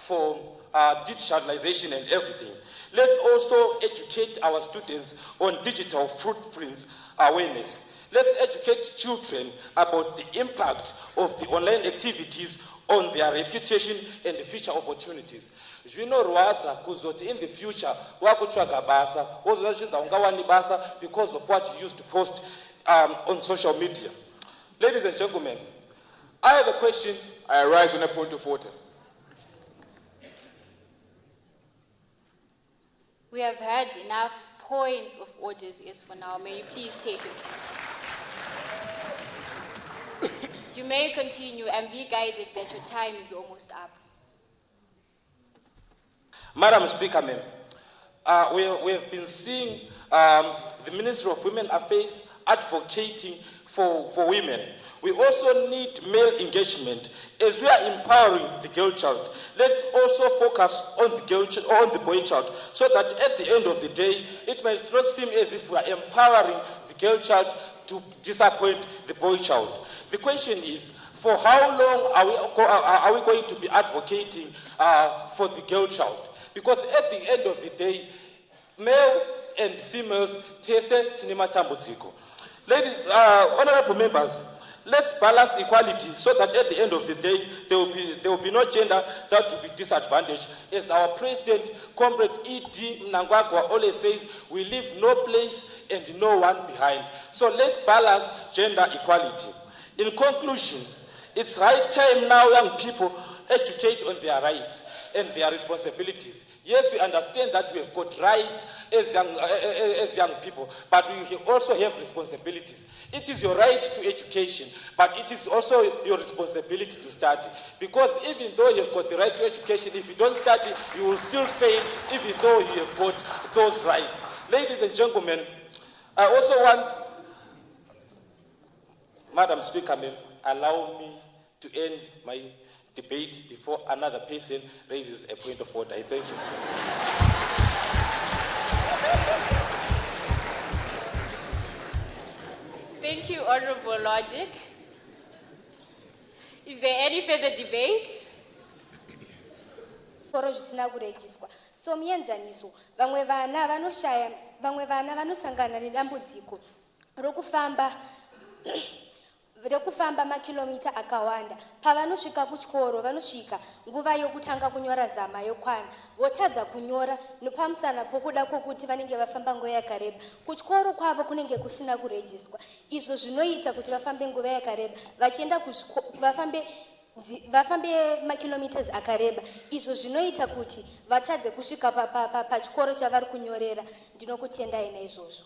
for digitalization and everything, let's also educate our students on digital footprints awareness. Let's educate children about the impact of the online activities on their reputation and the future opportunities. Zvinorwadza kuzoti in the future wakutsvaga basa wozozvizva ungawani basa because of what you used to post on social media. Ladies and gentlemen, I have a question. I rise on a point of order. We have had enough points of orders as for now. May you please take a seat. You may continue and be guided that your time is almost up. Madam Speaker, ma'am, we have been seeing the Ministry of Women Affairs advocating for women. We also need male engagement. As we are empowering the girl child, let's also focus on the girl child, on the boy child, so that at the end of the day, it might not seem as if we are empowering the girl child to disappoint the boy child. The question is, for how long are we going to be advocating for the girl child? Because at the end of the day, male and females, ladies, honorable members, let's balance equality so that at the end of the day, there will be no gender that will be disadvantaged. As our president, Comrade E.D. Mnangagwa, always says, we leave no place and no one behind. So let's balance gender equality. In conclusion, it's high time now young people educate on their rights and their responsibilities. Yes, we understand that we have got rights as young people, but we also have responsibilities. It is your right to education, but it is also your responsibility to study. Because even though you've got the right to education, if you don't study, you will still fail, even though you have got those rights. Ladies and gentlemen, I also want, Madam Speaker, allow me to end my debate before another person raises a point of order. Thank you. Thank you, Honorable Logic. Is there any further debate? Chikoro zvisina kurejiswa. So muenzaniso, vamwe vana vanoshaya, vamwe vana vanosangana nedambudziko rekufamba makilomita akawanda. Pavanosvika kuchikoro vanosvika nguva yokutanga kunyora zama yokwana. Votadza kunyora nopamusana pokuda kwokuti vanenge vafamba nguva yakareba. Kuchikoro kwavo kunenge kusina kurejiswa. Izvo zvinoita kuti vafambe nguva yakareba vachienda vafambe makilometers akareba. Izvo zvinoita kuti vatadze kusvika pachikoro chavari kunyorera. Ndinokutendai naizvozvo.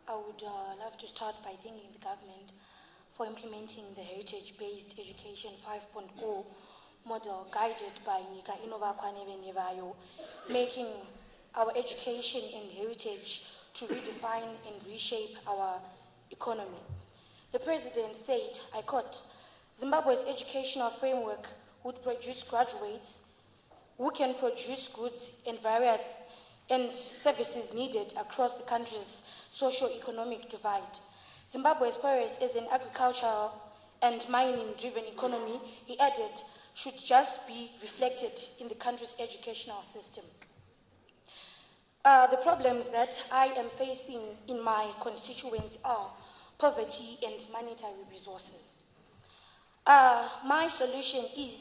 I would love to start by thanking the government for implementing the heritage-based education 5.0 model guided by Nika Inovakwa Nevayo, making our education and heritage to redefine and reshape our economy. The president said, I quote, Zimbabwe's educational framework would produce graduates who can produce goods and services needed across the country's socio-economic divide. Zimbabwe's progress as an agricultural and mining-driven economy, he added, should just be reflected in the country's educational system. The problems that I am facing in my constituency are poverty and monetary resources. My solution is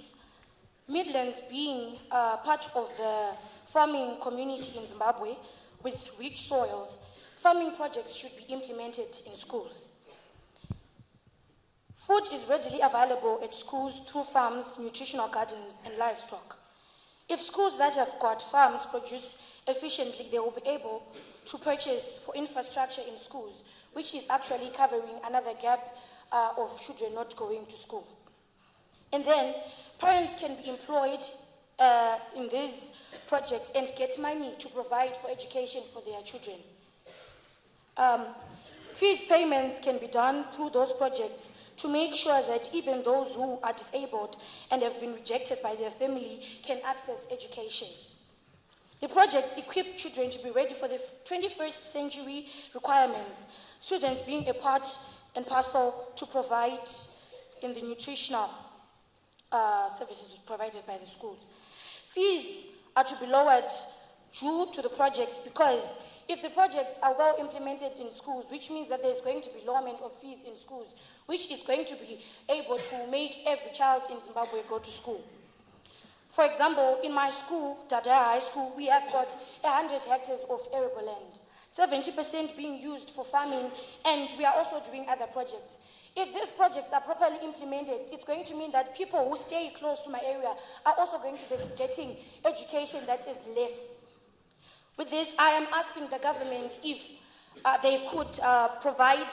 Midlands being part of the farming community in Zimbabwe with rich soils. Farming projects should be implemented in schools. Food is readily available at schools through farms, nutritional gardens, and livestock. If schools that have got farms produce efficiently, they will be able to purchase for infrastructure in schools, which is actually covering another gap of children not going to school. And then parents can be employed in these projects and get money to provide for education for their children. Fees payments can be done through those projects to make sure that even those who are disabled and have been rejected by their family can access education. The projects equip children to be ready for the 21st century requirements, students being a part and parcel to provide in the nutritional services provided by the schools. Fees are to be lowered due to the projects because if the projects are well implemented in schools, which means that there's going to be lowering of fees in schools, which is going to be able to make every child in Zimbabwe go to school. For example, in my school, Dada High School, we have got 100 hectares of arable land, 70% being used for farming, and we are also doing other projects. If these projects are properly implemented, it's going to mean that people who stay close to my area are also going to be getting education that is less. With this, I am asking the government if they could provide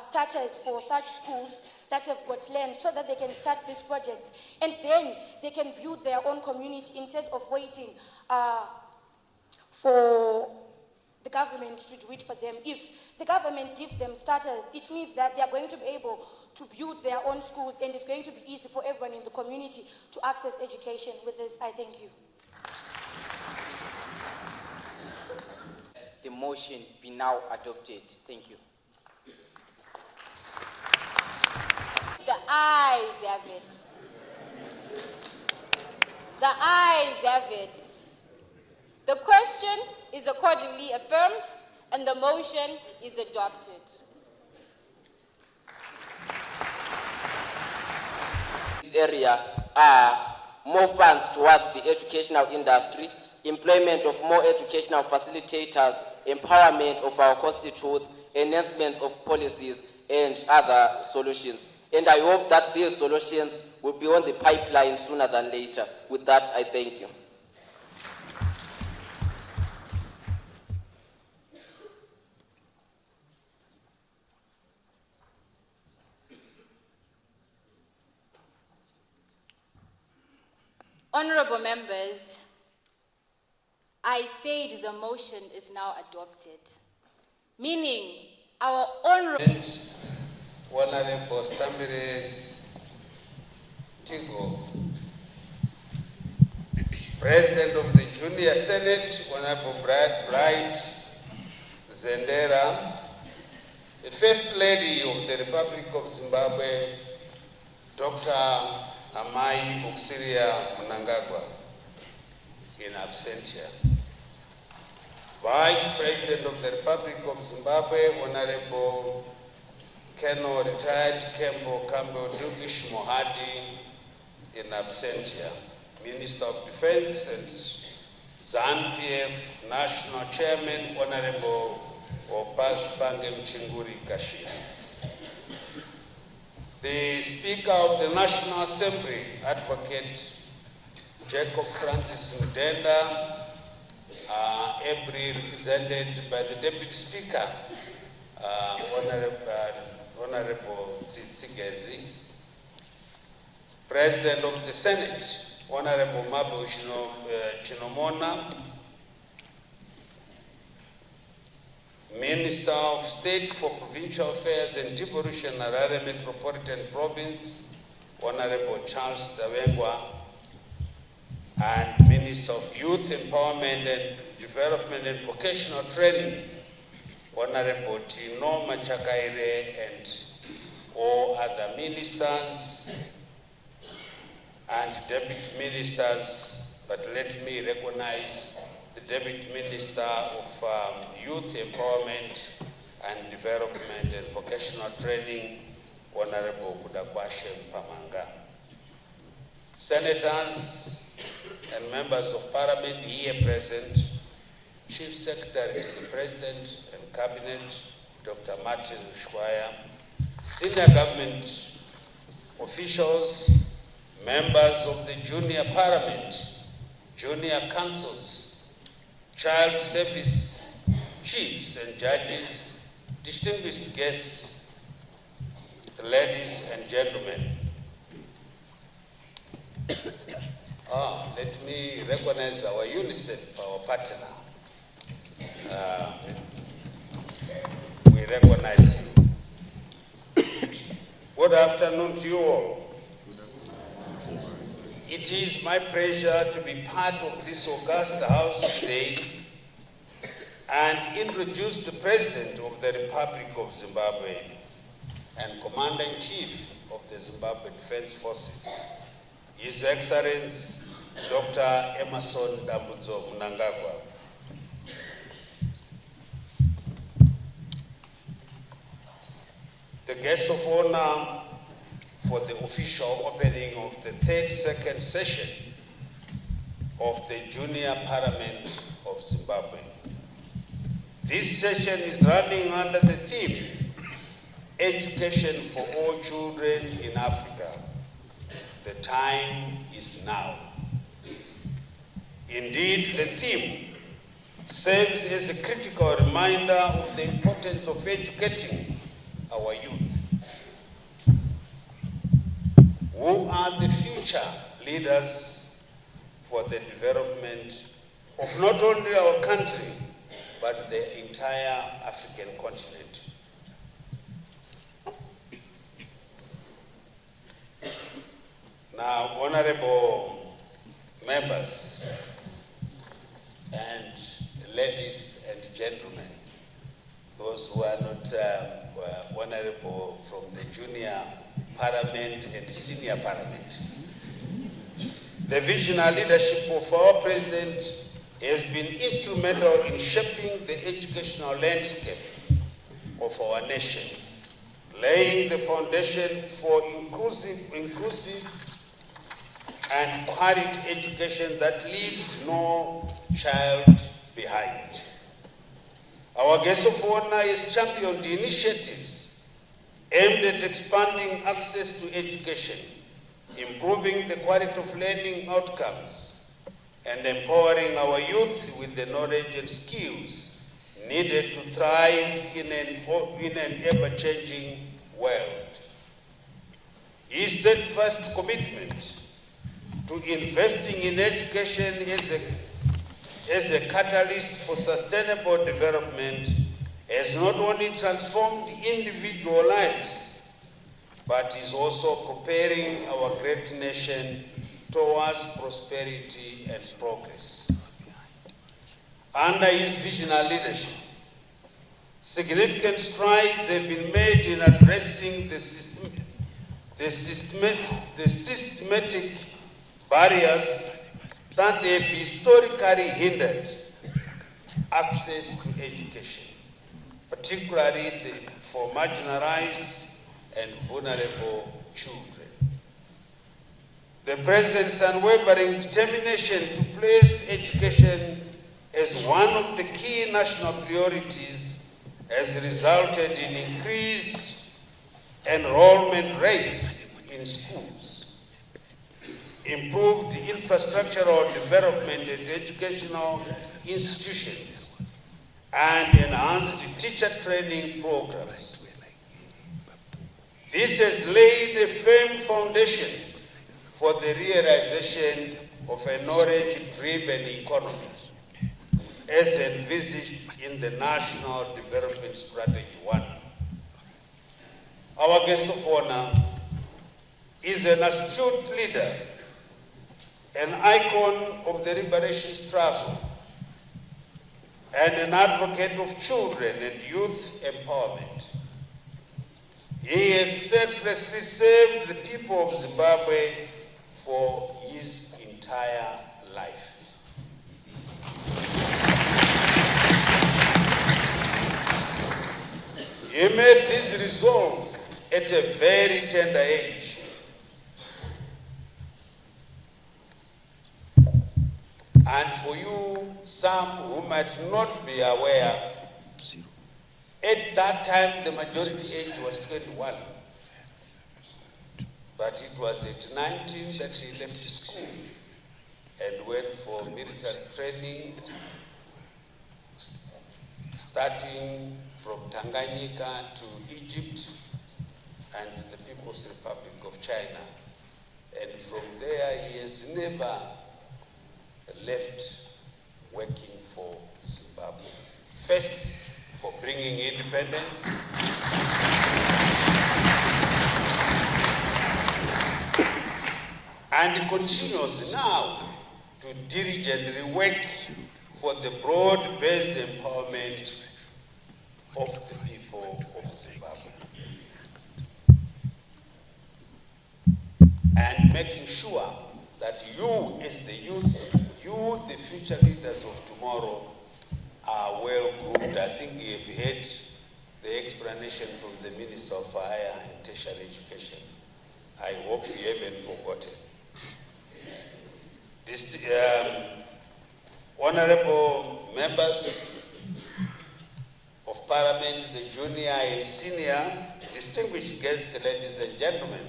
starters for such schools that have got land so that they can start these projects and then they can build their own community instead of waiting for the government to do it for them. If the government gives them starters, it means that they are going to be able to build their own schools, and it's going to be easy for everyone in the community to access education. With this, I thank you. The motion be now adopted. Thank you. The ayes have it. The ayes have it. The question is accordingly affirmed and the motion is adopted. This area are more funds towards the educational industry, employment of more educational facilitators, empowerment of our constituents, enhancement of policies, and other solutions. And I hope that these solutions will be on the pipeline sooner than later. With that, I thank you. Honorable members, I said the motion is now adopted, meaning our honorable... Honorable Stambire Tigo, President of the Junior Senate, Honorable Bright Zendera, the First Lady of the Republic of Zimbabwe, Dr. Amai Buksiria Mnangagwa, in absentia. Vice President of the Republic of Zimbabwe, Honorable Colonel Retired Campbell Dugish Mohadi, in absentia. Minister of Defense and ZANU-PF National Chairman, Honorable Opash Bangem Chinguri Kashia. The Speaker of the National Assembly, Advocate Jacob Francis Mudenda, ably represented by the Deputy Speaker, Honorable Tsigezi, President of the Senate, Honorable Mabu Chinomona, Minister of State for Provincial Affairs and Devolution, Harare Metropolitan Province, Honorable Charles Davengwa, and Minister of Youth Empowerment and Development and Vocational Training, Honorable Tino Machakaire, and all other ministers and deputy ministers, but let me recognize the Deputy Minister of Youth Empowerment and Development and Vocational Training, Honorable Kudakwashe Pamanga. Senators and members of Parliament here present, Chief Secretary to the President and Cabinet, Dr. Martin Shkwaya, senior government officials, members of the Junior Parliament, Junior Councils, Child Service Chiefs and Judges, distinguished guests, ladies and gentlemen. Let me recognize our UNICEF, our partner. We recognize you. Good afternoon to you all. It is my pleasure to be part of this august house today and introduce the President of the Republic of Zimbabwe and Commander-in-Chief of the Zimbabwe Defense Forces, His Excellency Dr. Emerson Dambudzo Mnangagwa. The guest of honor for the official opening of the second session of the Junior Parliament of Zimbabwe. This session is running under the theme, Education for All Children in Africa. The time is now. Indeed, the theme serves as a critical reminder of the importance of educating our youth, who are the future leaders for the development of not only our country, but the entire African continent. Now, honorable members and ladies and gentlemen, those who are not honorable from the junior parliament and senior parliament. The visionary leadership of our president has been instrumental in shaping the educational landscape of our nation, laying the foundation for inclusive and quality education that leaves no child behind. Our guest of honor has championed initiatives aimed at expanding access to education, improving the quality of learning outcomes, and empowering our youth with the knowledge and skills needed to thrive in an ever-changing world. His steadfast commitment to investing in education as a catalyst for sustainable development has not only transformed individual lives, but is also preparing our great nation towards prosperity and progress. Under his visionary leadership, significant strides have been made in addressing the systematic barriers that have historically hindered access to education, particularly for marginalized and vulnerable children. The President's unwavering determination to place education as one of the key national priorities has resulted in increased enrollment rates in schools, improved infrastructural development at educational institutions, and enhanced teacher training programs. This has laid a firm foundation for the realization of a knowledge-driven economy, as envisaged in the National Development Strategy 1. Our guest of honor is an astute leader, an icon of the liberation struggle, and an advocate of children and youth empowerment. He has selflessly served the people of Zimbabwe for his entire life. He made this resolve at a very tender age. And for you, some who might not be aware, at that time the majority age was 21. But it was at 19 that he left school and went for military training, starting from Tanganyika to Egypt and the People's Republic of China. And from there, he has never left working for Zimbabwe. First, for bringing independence, and continues now to diligently work for the broad-based empowerment of the people of Zimbabwe, and making sure that you, as the youth, you, the future leaders of tomorrow, are well groomed. I think you have heard the explanation from the Minister of Higher and Tertiary Education. I hope you haven't forgotten. This, honorable members of Parliament, the junior and senior, distinguished guests, ladies and gentlemen,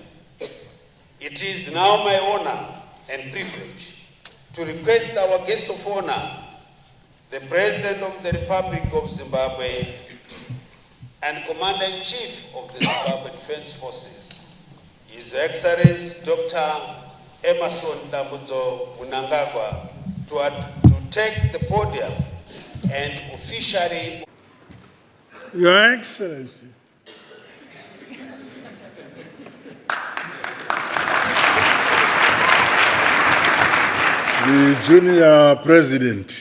it is now my honor and privilege to request our guest of honor, the President of the Republic of Zimbabwe and Commander-in-Chief of the Zimbabwe Defense Forces, His Excellency Dr. Mnangagwa, to take the podium and officially. Your Excellency, the Junior President,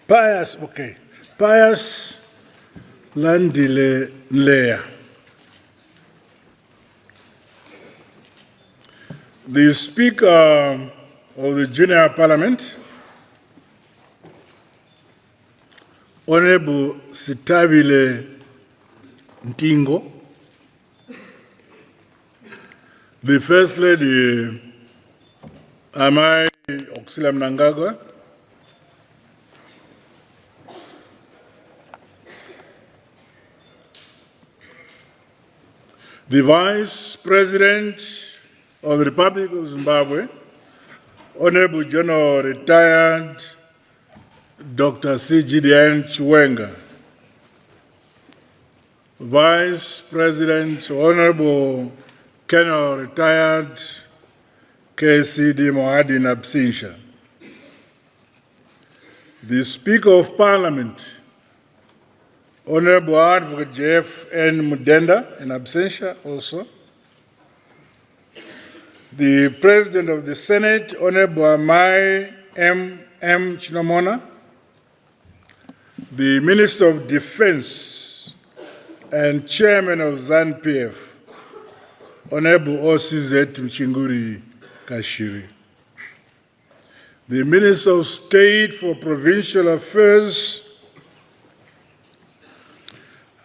Pius, okay. Pius Landile Nlea. The Speaker of the Junior Parliament, Honorable Sitabile Ntingo, the First Lady, Amai Oxila Mnangagwa, the Vice President of the Republic of Zimbabwe, Honorable General Retired Dr. C.G.D.N. Chiwenga, Vice President, Honorable Colonel Retired K.C.D. Mohadi in absentia, the Speaker of Parliament, Honorable Advocate J.F.N. Mudenda in absentia also, the President of the Senate, Honorable Amai M.M. Chinomona, the Minister of Defense and Chairman of ZANU-PF, Honorable OCZ Mchinguri Kashiri, the Minister of State for Provincial Affairs,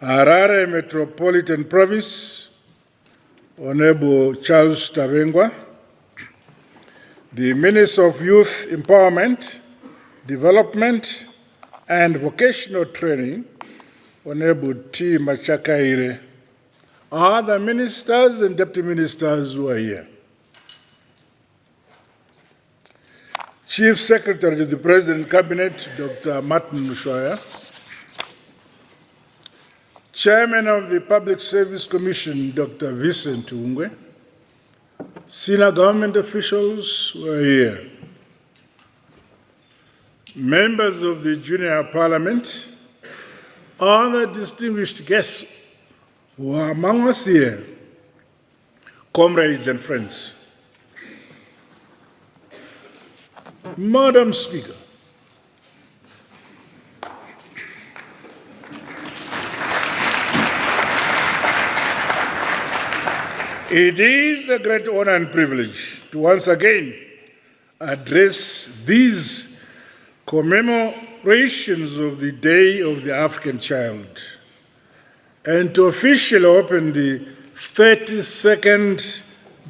Harare Metropolitan Province, Honorable Charles Tabengwa, the Minister of Youth Empowerment, Development, and Vocational Training, Honorable T. Machakaire, other ministers and deputy ministers who are here. Chief Secretary to the President Cabinet, Dr. Martin Mushoya, Chairman of the Public Service Commission, Dr. Vincent Ungwe, senior government officials who are here, members of the Junior Parliament, other distinguished guests who are among us here, comrades and friends. Madam Speaker, it is a great honor and privilege to once again address these commemorations of the Day of the African Child and to officially open the 32nd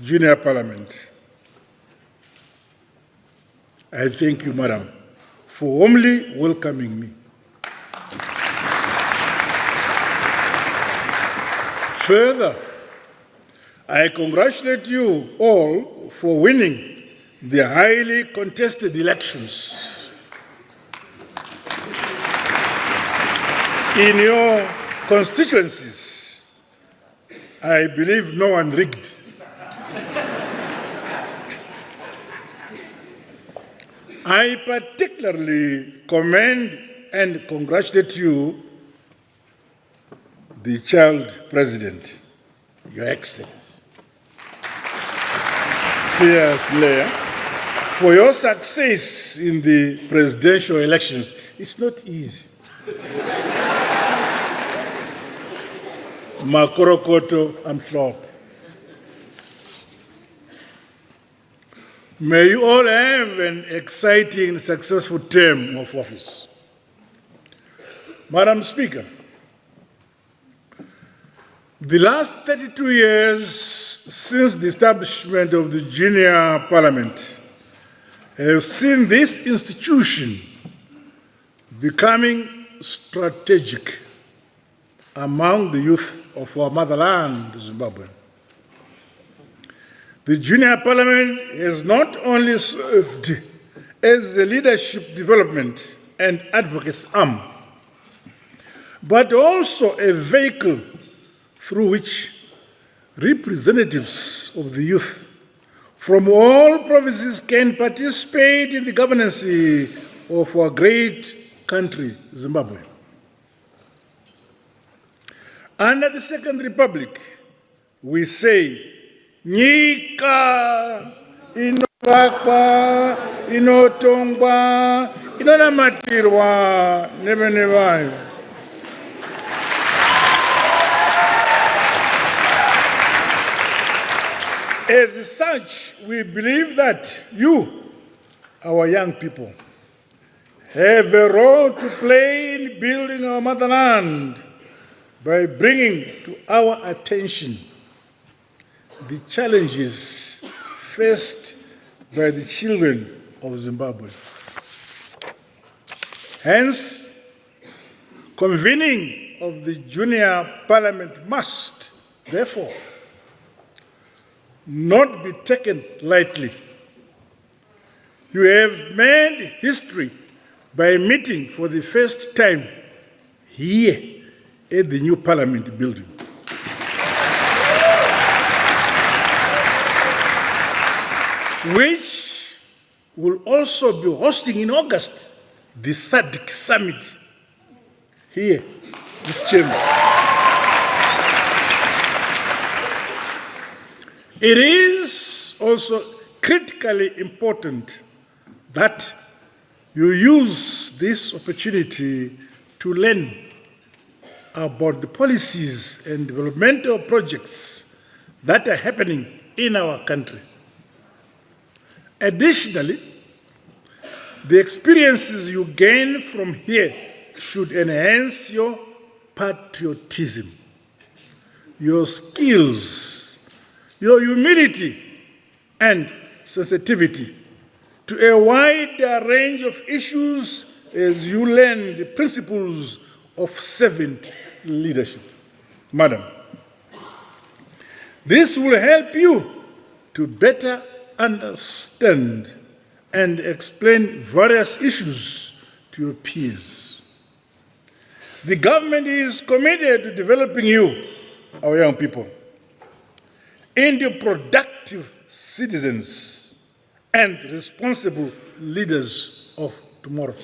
Junior Parliament. I thank you, Madam, for warmly welcoming me. Further, I congratulate you all for winning the highly contested elections. In your constituencies, I believe no one rigged. I particularly commend and congratulate you, the Child President, Your Excellency, Pius Leah, for your success in the presidential elections. It's not easy. Makorokoto and Flop. May you all have an exciting, successful term of office. Madam Speaker, the last 32 years since the establishment of the Junior Parliament have seen this institution becoming strategic among the youth of our motherland, Zimbabwe. The Junior Parliament has not only served as a leadership development and advocacy arm, but also a vehicle through which representatives of the youth from all provinces can participate in the governance of our great country, Zimbabwe. Under the Second Republic, we say, Nyika inovakwa, inotongwa, inonamatirwa, nevenevayo. As such, we believe that you, our young people, have a role to play in building our motherland by bringing to our attention the challenges faced by the children of Zimbabwe. Hence, convening of the junior parliament must, therefore, not be taken lightly. You have made history by meeting for the first time here at the new Parliament building. Which will also be hosting in August the SADC summit here, this chamber. It is also critically important that you use this opportunity to learn about the policies and developmental projects that are happening in our country. Additionally, the experiences you gain from here should enhance your patriotism, your skills, your humility and sensitivity to a wider range of issues as you learn the principles of servant leadership. Madam, this will help you to better understand and explain various issues to your peers. The government is committed to developing you, our young people, into productive citizens and responsible leaders of tomorrow.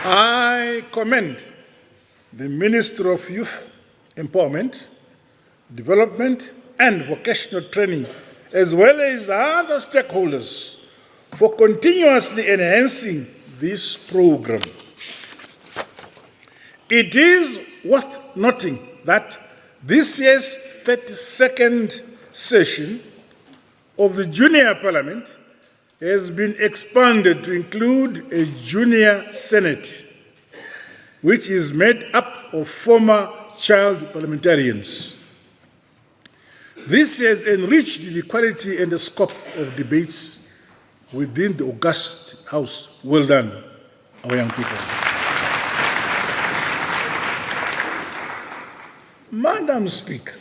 I commend the Minister of Youth Empowerment, Development and Vocational Training, as well as other stakeholders, for continuously enhancing this program. It is worth noting that this year's 32nd session of the Junior Parliament has been expanded to include a Junior Senate, which is made up of former child parliamentarians. This has enriched the quality and the scope of debates within the august House. Well done, our young people. Madam Speaker,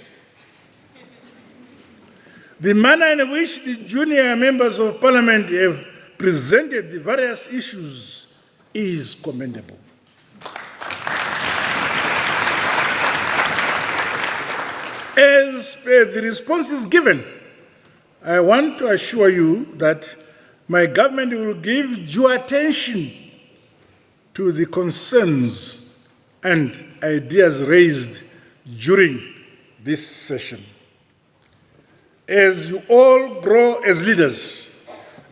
the manner in which the junior members of Parliament have presented the various issues is commendable. As per the responses given, I want to assure you that my government will give due attention to the concerns and ideas raised during this session. As you all grow as leaders,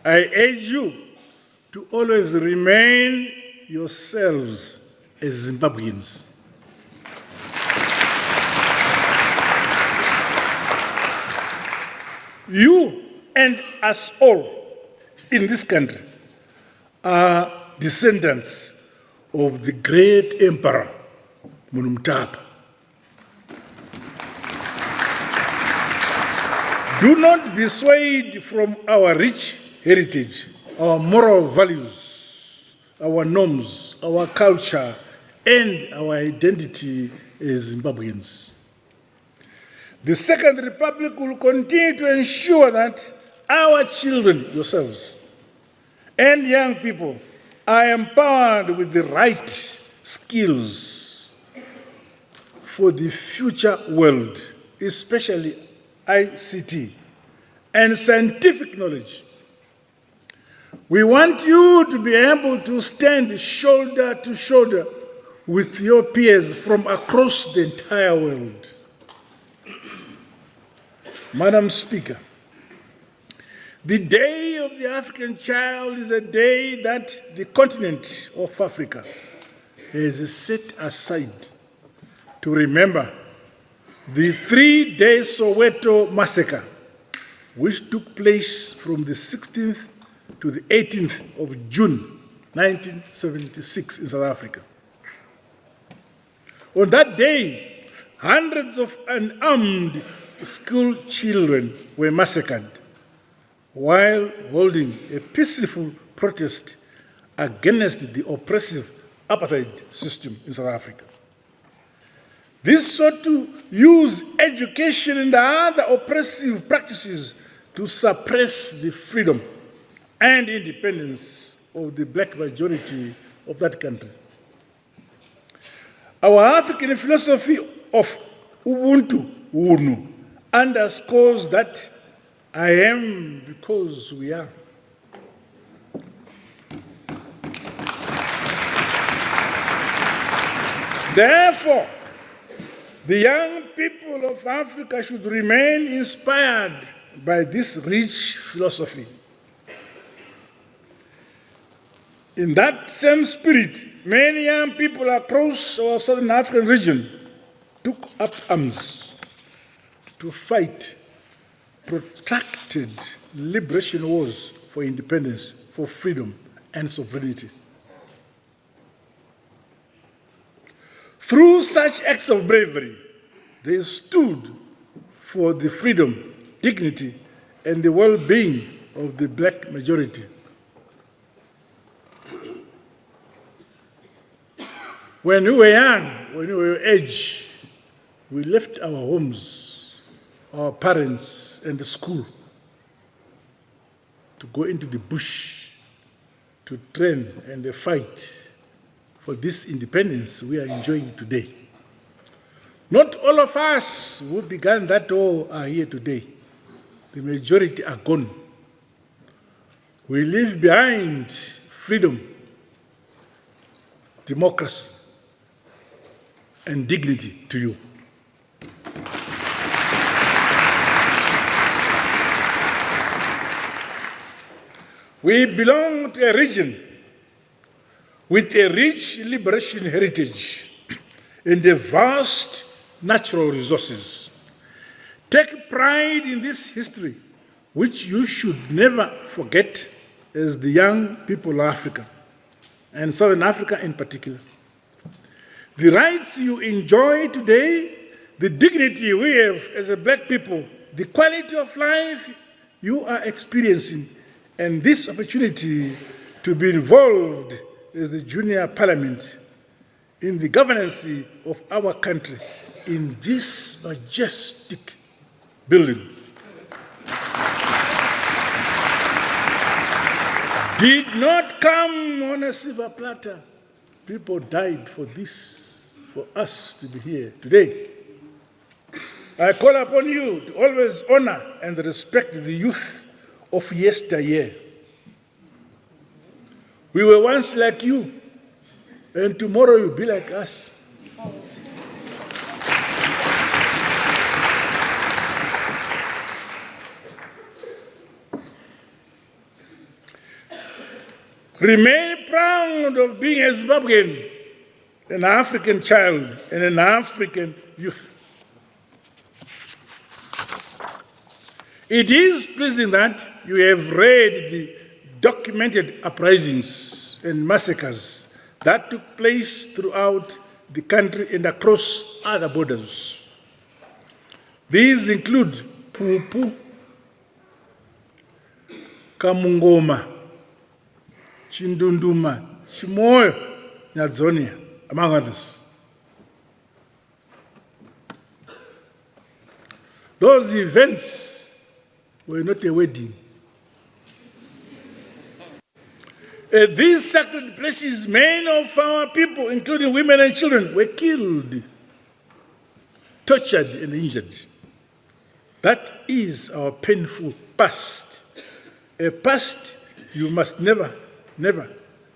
I urge you to always remain yourselves as Zimbabweans. You and us all in this country are descendants of the great emperor, Mnangagwa. Do not be swayed from our rich heritage, our moral values, our norms, our culture, and our identity as Zimbabweans. The Second Republic will continue to ensure that our children, yourselves, and young people are empowered with the right skills for the future world, especially ICT and scientific knowledge. We want you to be able to stand shoulder to shoulder with your peers from across the entire world. Madam Speaker, the Day of the African Child is a day that the continent of Africa has set aside to remember the 3-day Soweto massacre, which took place from the 16th to the 18th of June 1976 in South Africa. On that day, hundreds of unarmed school children were massacred while holding a peaceful protest against the oppressive apartheid system in South Africa. This sought to use education and other oppressive practices to suppress the freedom and independence of the black majority of that country. Our African philosophy of Ubuntu, Unu, underscores that I am because we are. Therefore, the young people of Africa should remain inspired by this rich philosophy. In that same spirit, many young people across our southern African region took up arms to fight protracted liberation wars for independence, for freedom, and sovereignty. Through such acts of bravery, they stood for the freedom, dignity, and the well-being of the black majority. When we were young, when we were aged, we left our homes, our parents, and the school to go into the bush to train and fight for this independence we are enjoying today. Not all of us who began that war are here today. The majority are gone. We leave behind freedom, democracy, and dignity to you. We belong to a region with a rich liberation heritage and a vast natural resources. Take pride in this history, which you should never forget as the young people of Africa, and Southern Africa in particular. The rights you enjoy today, the dignity we have as a black people, the quality of life you are experiencing, and this opportunity to be involved as the junior parliament in the governance of our country in this majestic building did not come on a silver platter. People died for this, for us to be here today. I call upon you to always honor and respect the youth of yesteryear. We were once like you, and tomorrow you'll be like us. Remain proud of being a Zimbabwean, an African child, and an African youth. It is pleasing that you have read the documented uprisings and massacres that took place throughout the country and across other borders. These include Pupu, Kamungoma, Chindunduma, Chimoyo, Nyazonia, among others. Those events were not a wedding, At these sacred places, many of our people, including women and children, were killed, tortured, and injured. That is our painful past, a past you must never, never,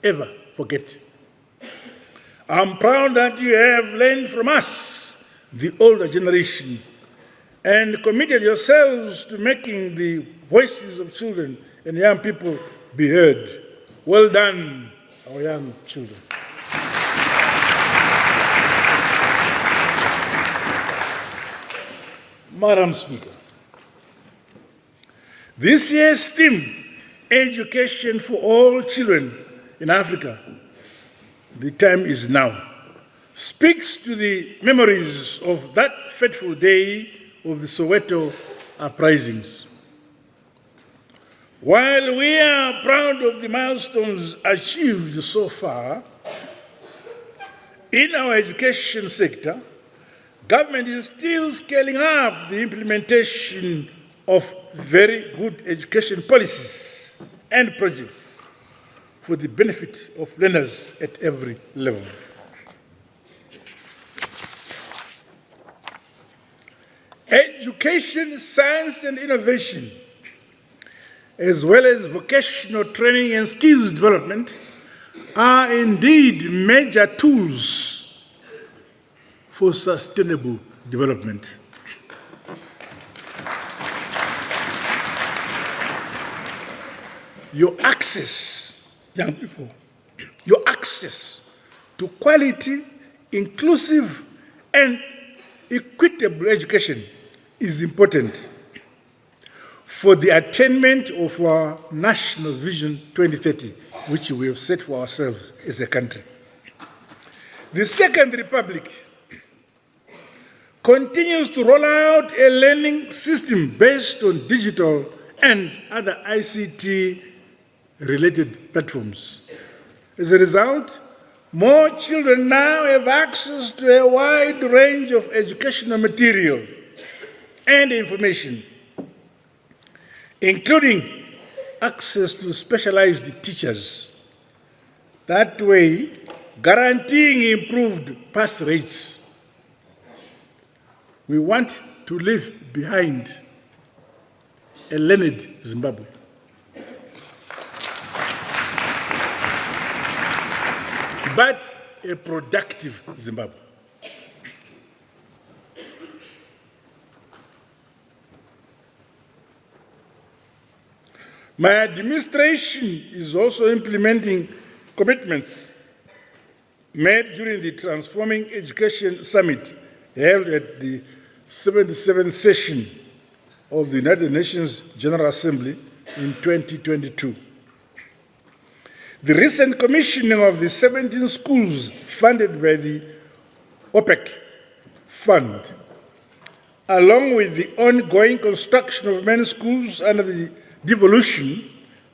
ever forget. I'm proud that you have learned from us, the older generation, and committed yourselves to making the voices of children and young people be heard. Well done, our young children. Madam Speaker, this year's theme, Education for All Children in Africa, the time is now, speaks to the memories of that fateful day of the Soweto uprisings. While we are proud of the milestones achieved so far, in our education sector, government is still scaling up the implementation of very good education policies and projects for the benefit of learners at every level. Education, science, and innovation, as well as vocational training and skills development, are indeed major tools for sustainable development. Your access, young people, your access to quality, inclusive, and equitable education is important for the attainment of our National Vision 2030, which we have set for ourselves as a country. The Second Republic continues to roll out a learning system based on digital and other ICT-related platforms. As a result, more children now have access to a wide range of educational material and information, including access to specialized teachers, that way guaranteeing improved pass rates. We want to leave behind a learned Zimbabwe. But a productive Zimbabwe. My administration is also implementing commitments made during the Transforming Education Summit held at the 77th session of the United Nations General Assembly in 2022. The recent commissioning of the 17 schools funded by the OPEC Fund, along with the ongoing construction of many schools under the devolution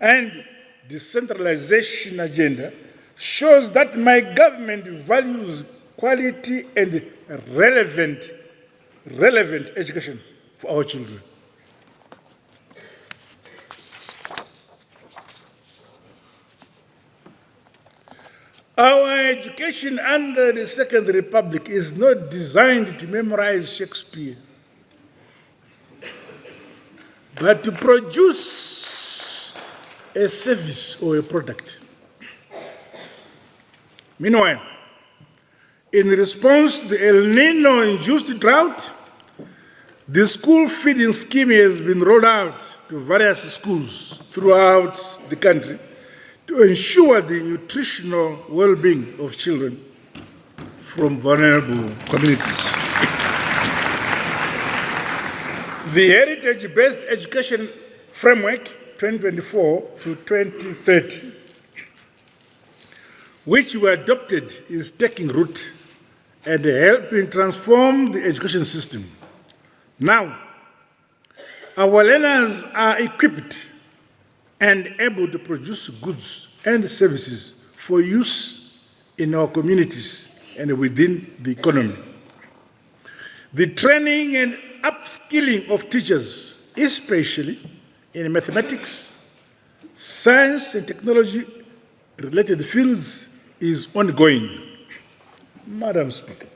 and decentralization agenda, shows that my government values quality and relevant education for our children. Our education under the Second Republic is not designed to memorize Shakespeare, but to produce a service or a product. Meanwhile, in response to the El Nino-induced drought, the school feeding scheme has been rolled out to various schools throughout the country to ensure the nutritional well-being of children from vulnerable communities. The Heritage-Based Education Framework 2024 to 2030, which we adopted, is taking root and helping transform the education system. Now, our learners are equipped and able to produce goods and services for use in our communities and within the economy. The training and upskilling of teachers, especially in mathematics, science and technology, related fields is ongoing. Madam Speaker,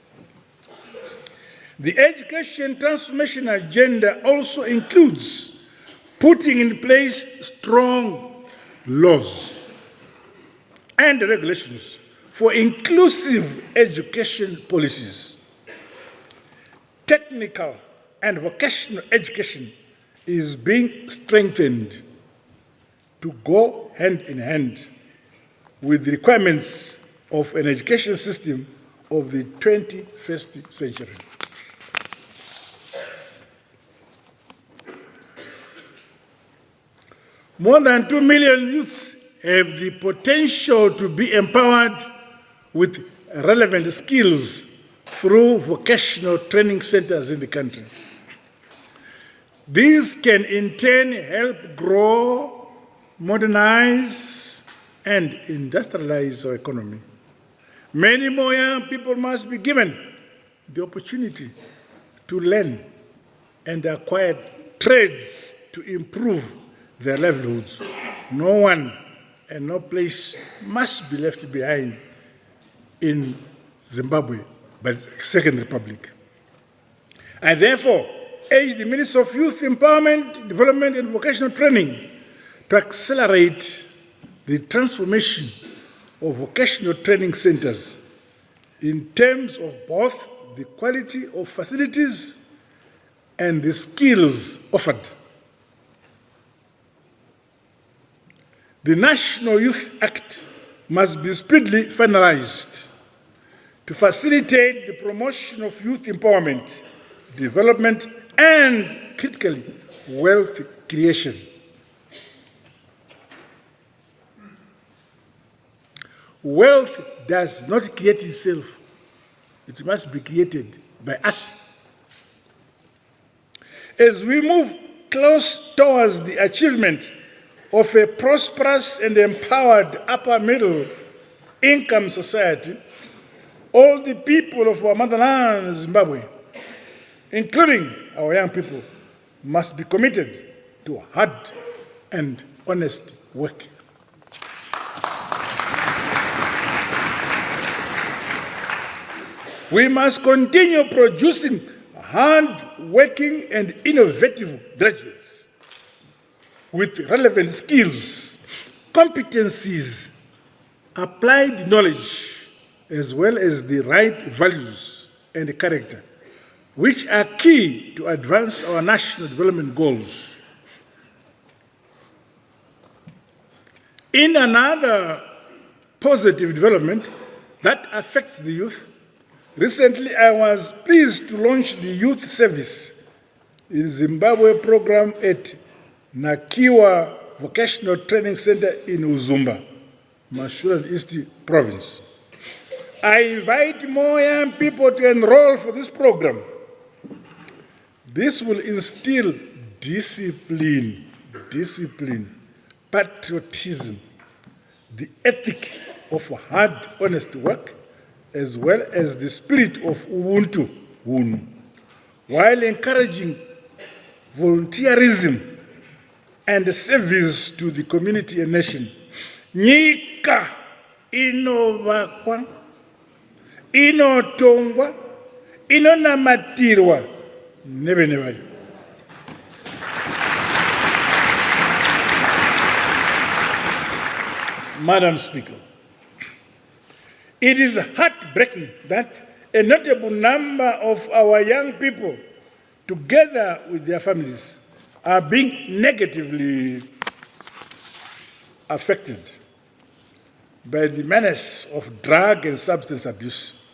the education transformation agenda also includes putting in place strong laws and regulations for inclusive education policies. Technical and vocational education is being strengthened to go hand in hand with the requirements of an education system of the 21st century. More than 2 million youths have the potential to be empowered with relevant skills through vocational training centers in the country. These can in turn help grow, modernize, and industrialize our economy. Many more young people must be given the opportunity to learn and acquire trades to improve their livelihoods. No one and no place must be left behind in Zimbabwe by the Second Republic. I therefore urge the Minister of Youth Empowerment, Development and Vocational Training to accelerate the transformation of vocational training centers in terms of both the quality of facilities and the skills offered. The National Youth Act must be speedily finalized to facilitate the promotion of youth empowerment, development, and critically, wealth creation. Wealth does not create itself. It must be created by us. As we move close towards the achievement of a prosperous and empowered upper middle income society, all the people of our motherland, Zimbabwe, including our young people, must be committed to hard and honest work. We must continue producing hard-working and innovative graduates with relevant skills, competencies, applied knowledge, as well as the right values and character, which are key to advance our national development goals. In another positive development that affects the youth, recently I was pleased to launch the Youth Service in Zimbabwe program at Nakiwa Vocational Training Center in Uzumba, Mashonaland East Province. I invite more young people to enroll for this program. This will instill discipline, patriotism, the ethic of hard, honest work, as well as the spirit of Ubuntu, while encouraging volunteerism and service to the community and nation. Nyika inovakwa, inotongwa, inonamatirwa nevenevayo. Madam Speaker, it is heartbreaking that a notable number of our young people, together with their families, are being negatively affected by the menace of drug and substance abuse.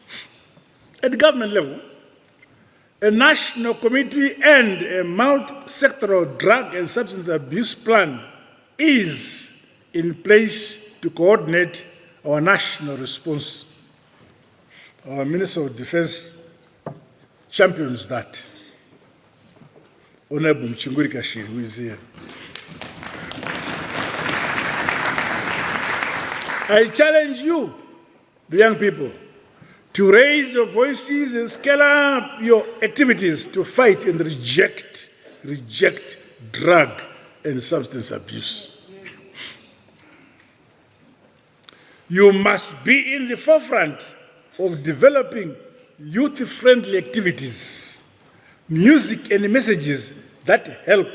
At the government level, a national committee and a multi-sectoral drug and substance abuse plan is in place to coordinate our national response. Our Minister of Defense champions that. Honorable Mchunguri Kashiri, who is here. I challenge you, the young people, to raise your voices and scale up your activities to fight and reject drug and substance abuse. You must be in the forefront of developing youth-friendly activities, music and messages that help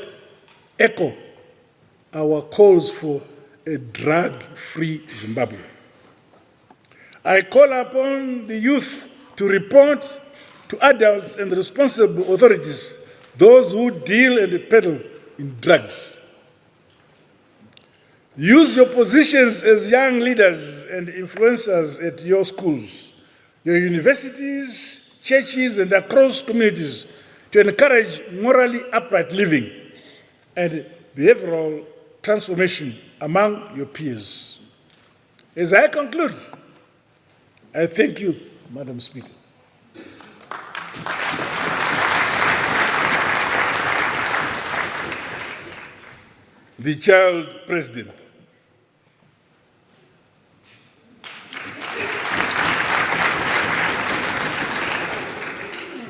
echo our calls for a drug-free Zimbabwe. I call upon the youth to report to adults and responsible authorities those who deal and peddle in drugs. Use your positions as young leaders and influencers at your schools, your universities, churches, and across communities to encourage morally upright living and behavioral transformation among your peers. As I conclude, I thank you, Madam Speaker. The child president.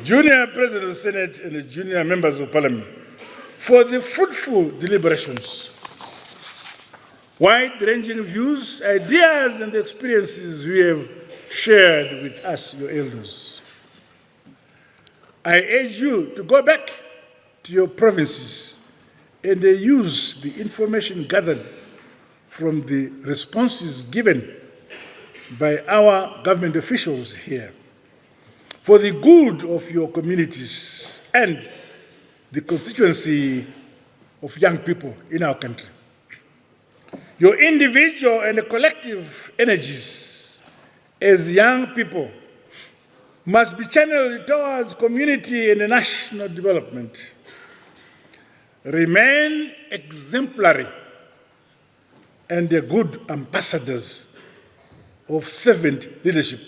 Junior President of the Senate and the junior members of Parliament, for the fruitful deliberations, wide-ranging views, ideas, and experiences we have shared with us, your elders. I urge you to go back to your provinces and use the information gathered from the responses given by our government officials here for the good of your communities and the constituency of young people in our country. Your individual and collective energies as young people must be channeled towards community and national development. Remain exemplary and good ambassadors of servant leadership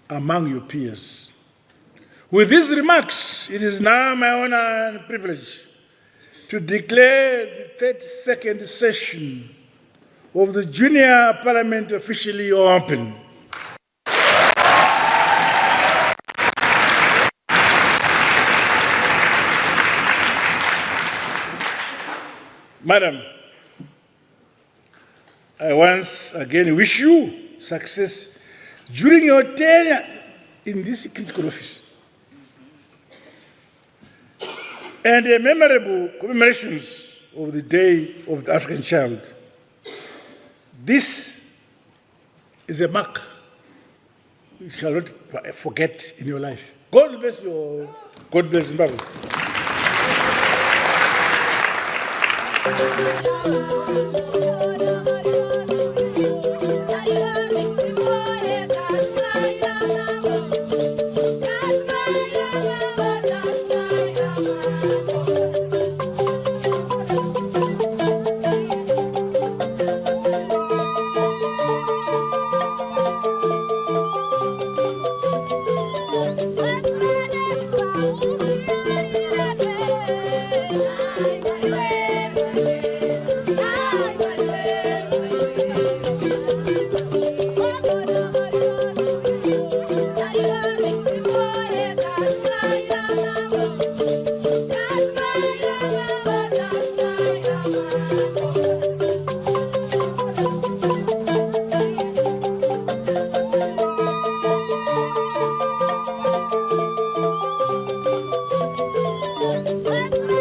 among your peers. With these remarks, it is now my honor and privilege to declare the 32nd session of the Junior Parliament officially open. Madam, I once again wish you success during your tenure in this critical office and a memorable commemorations of the Day of the African Child. This is a mark you shall not forget in your life. God bless you all. God bless Zimbabwe.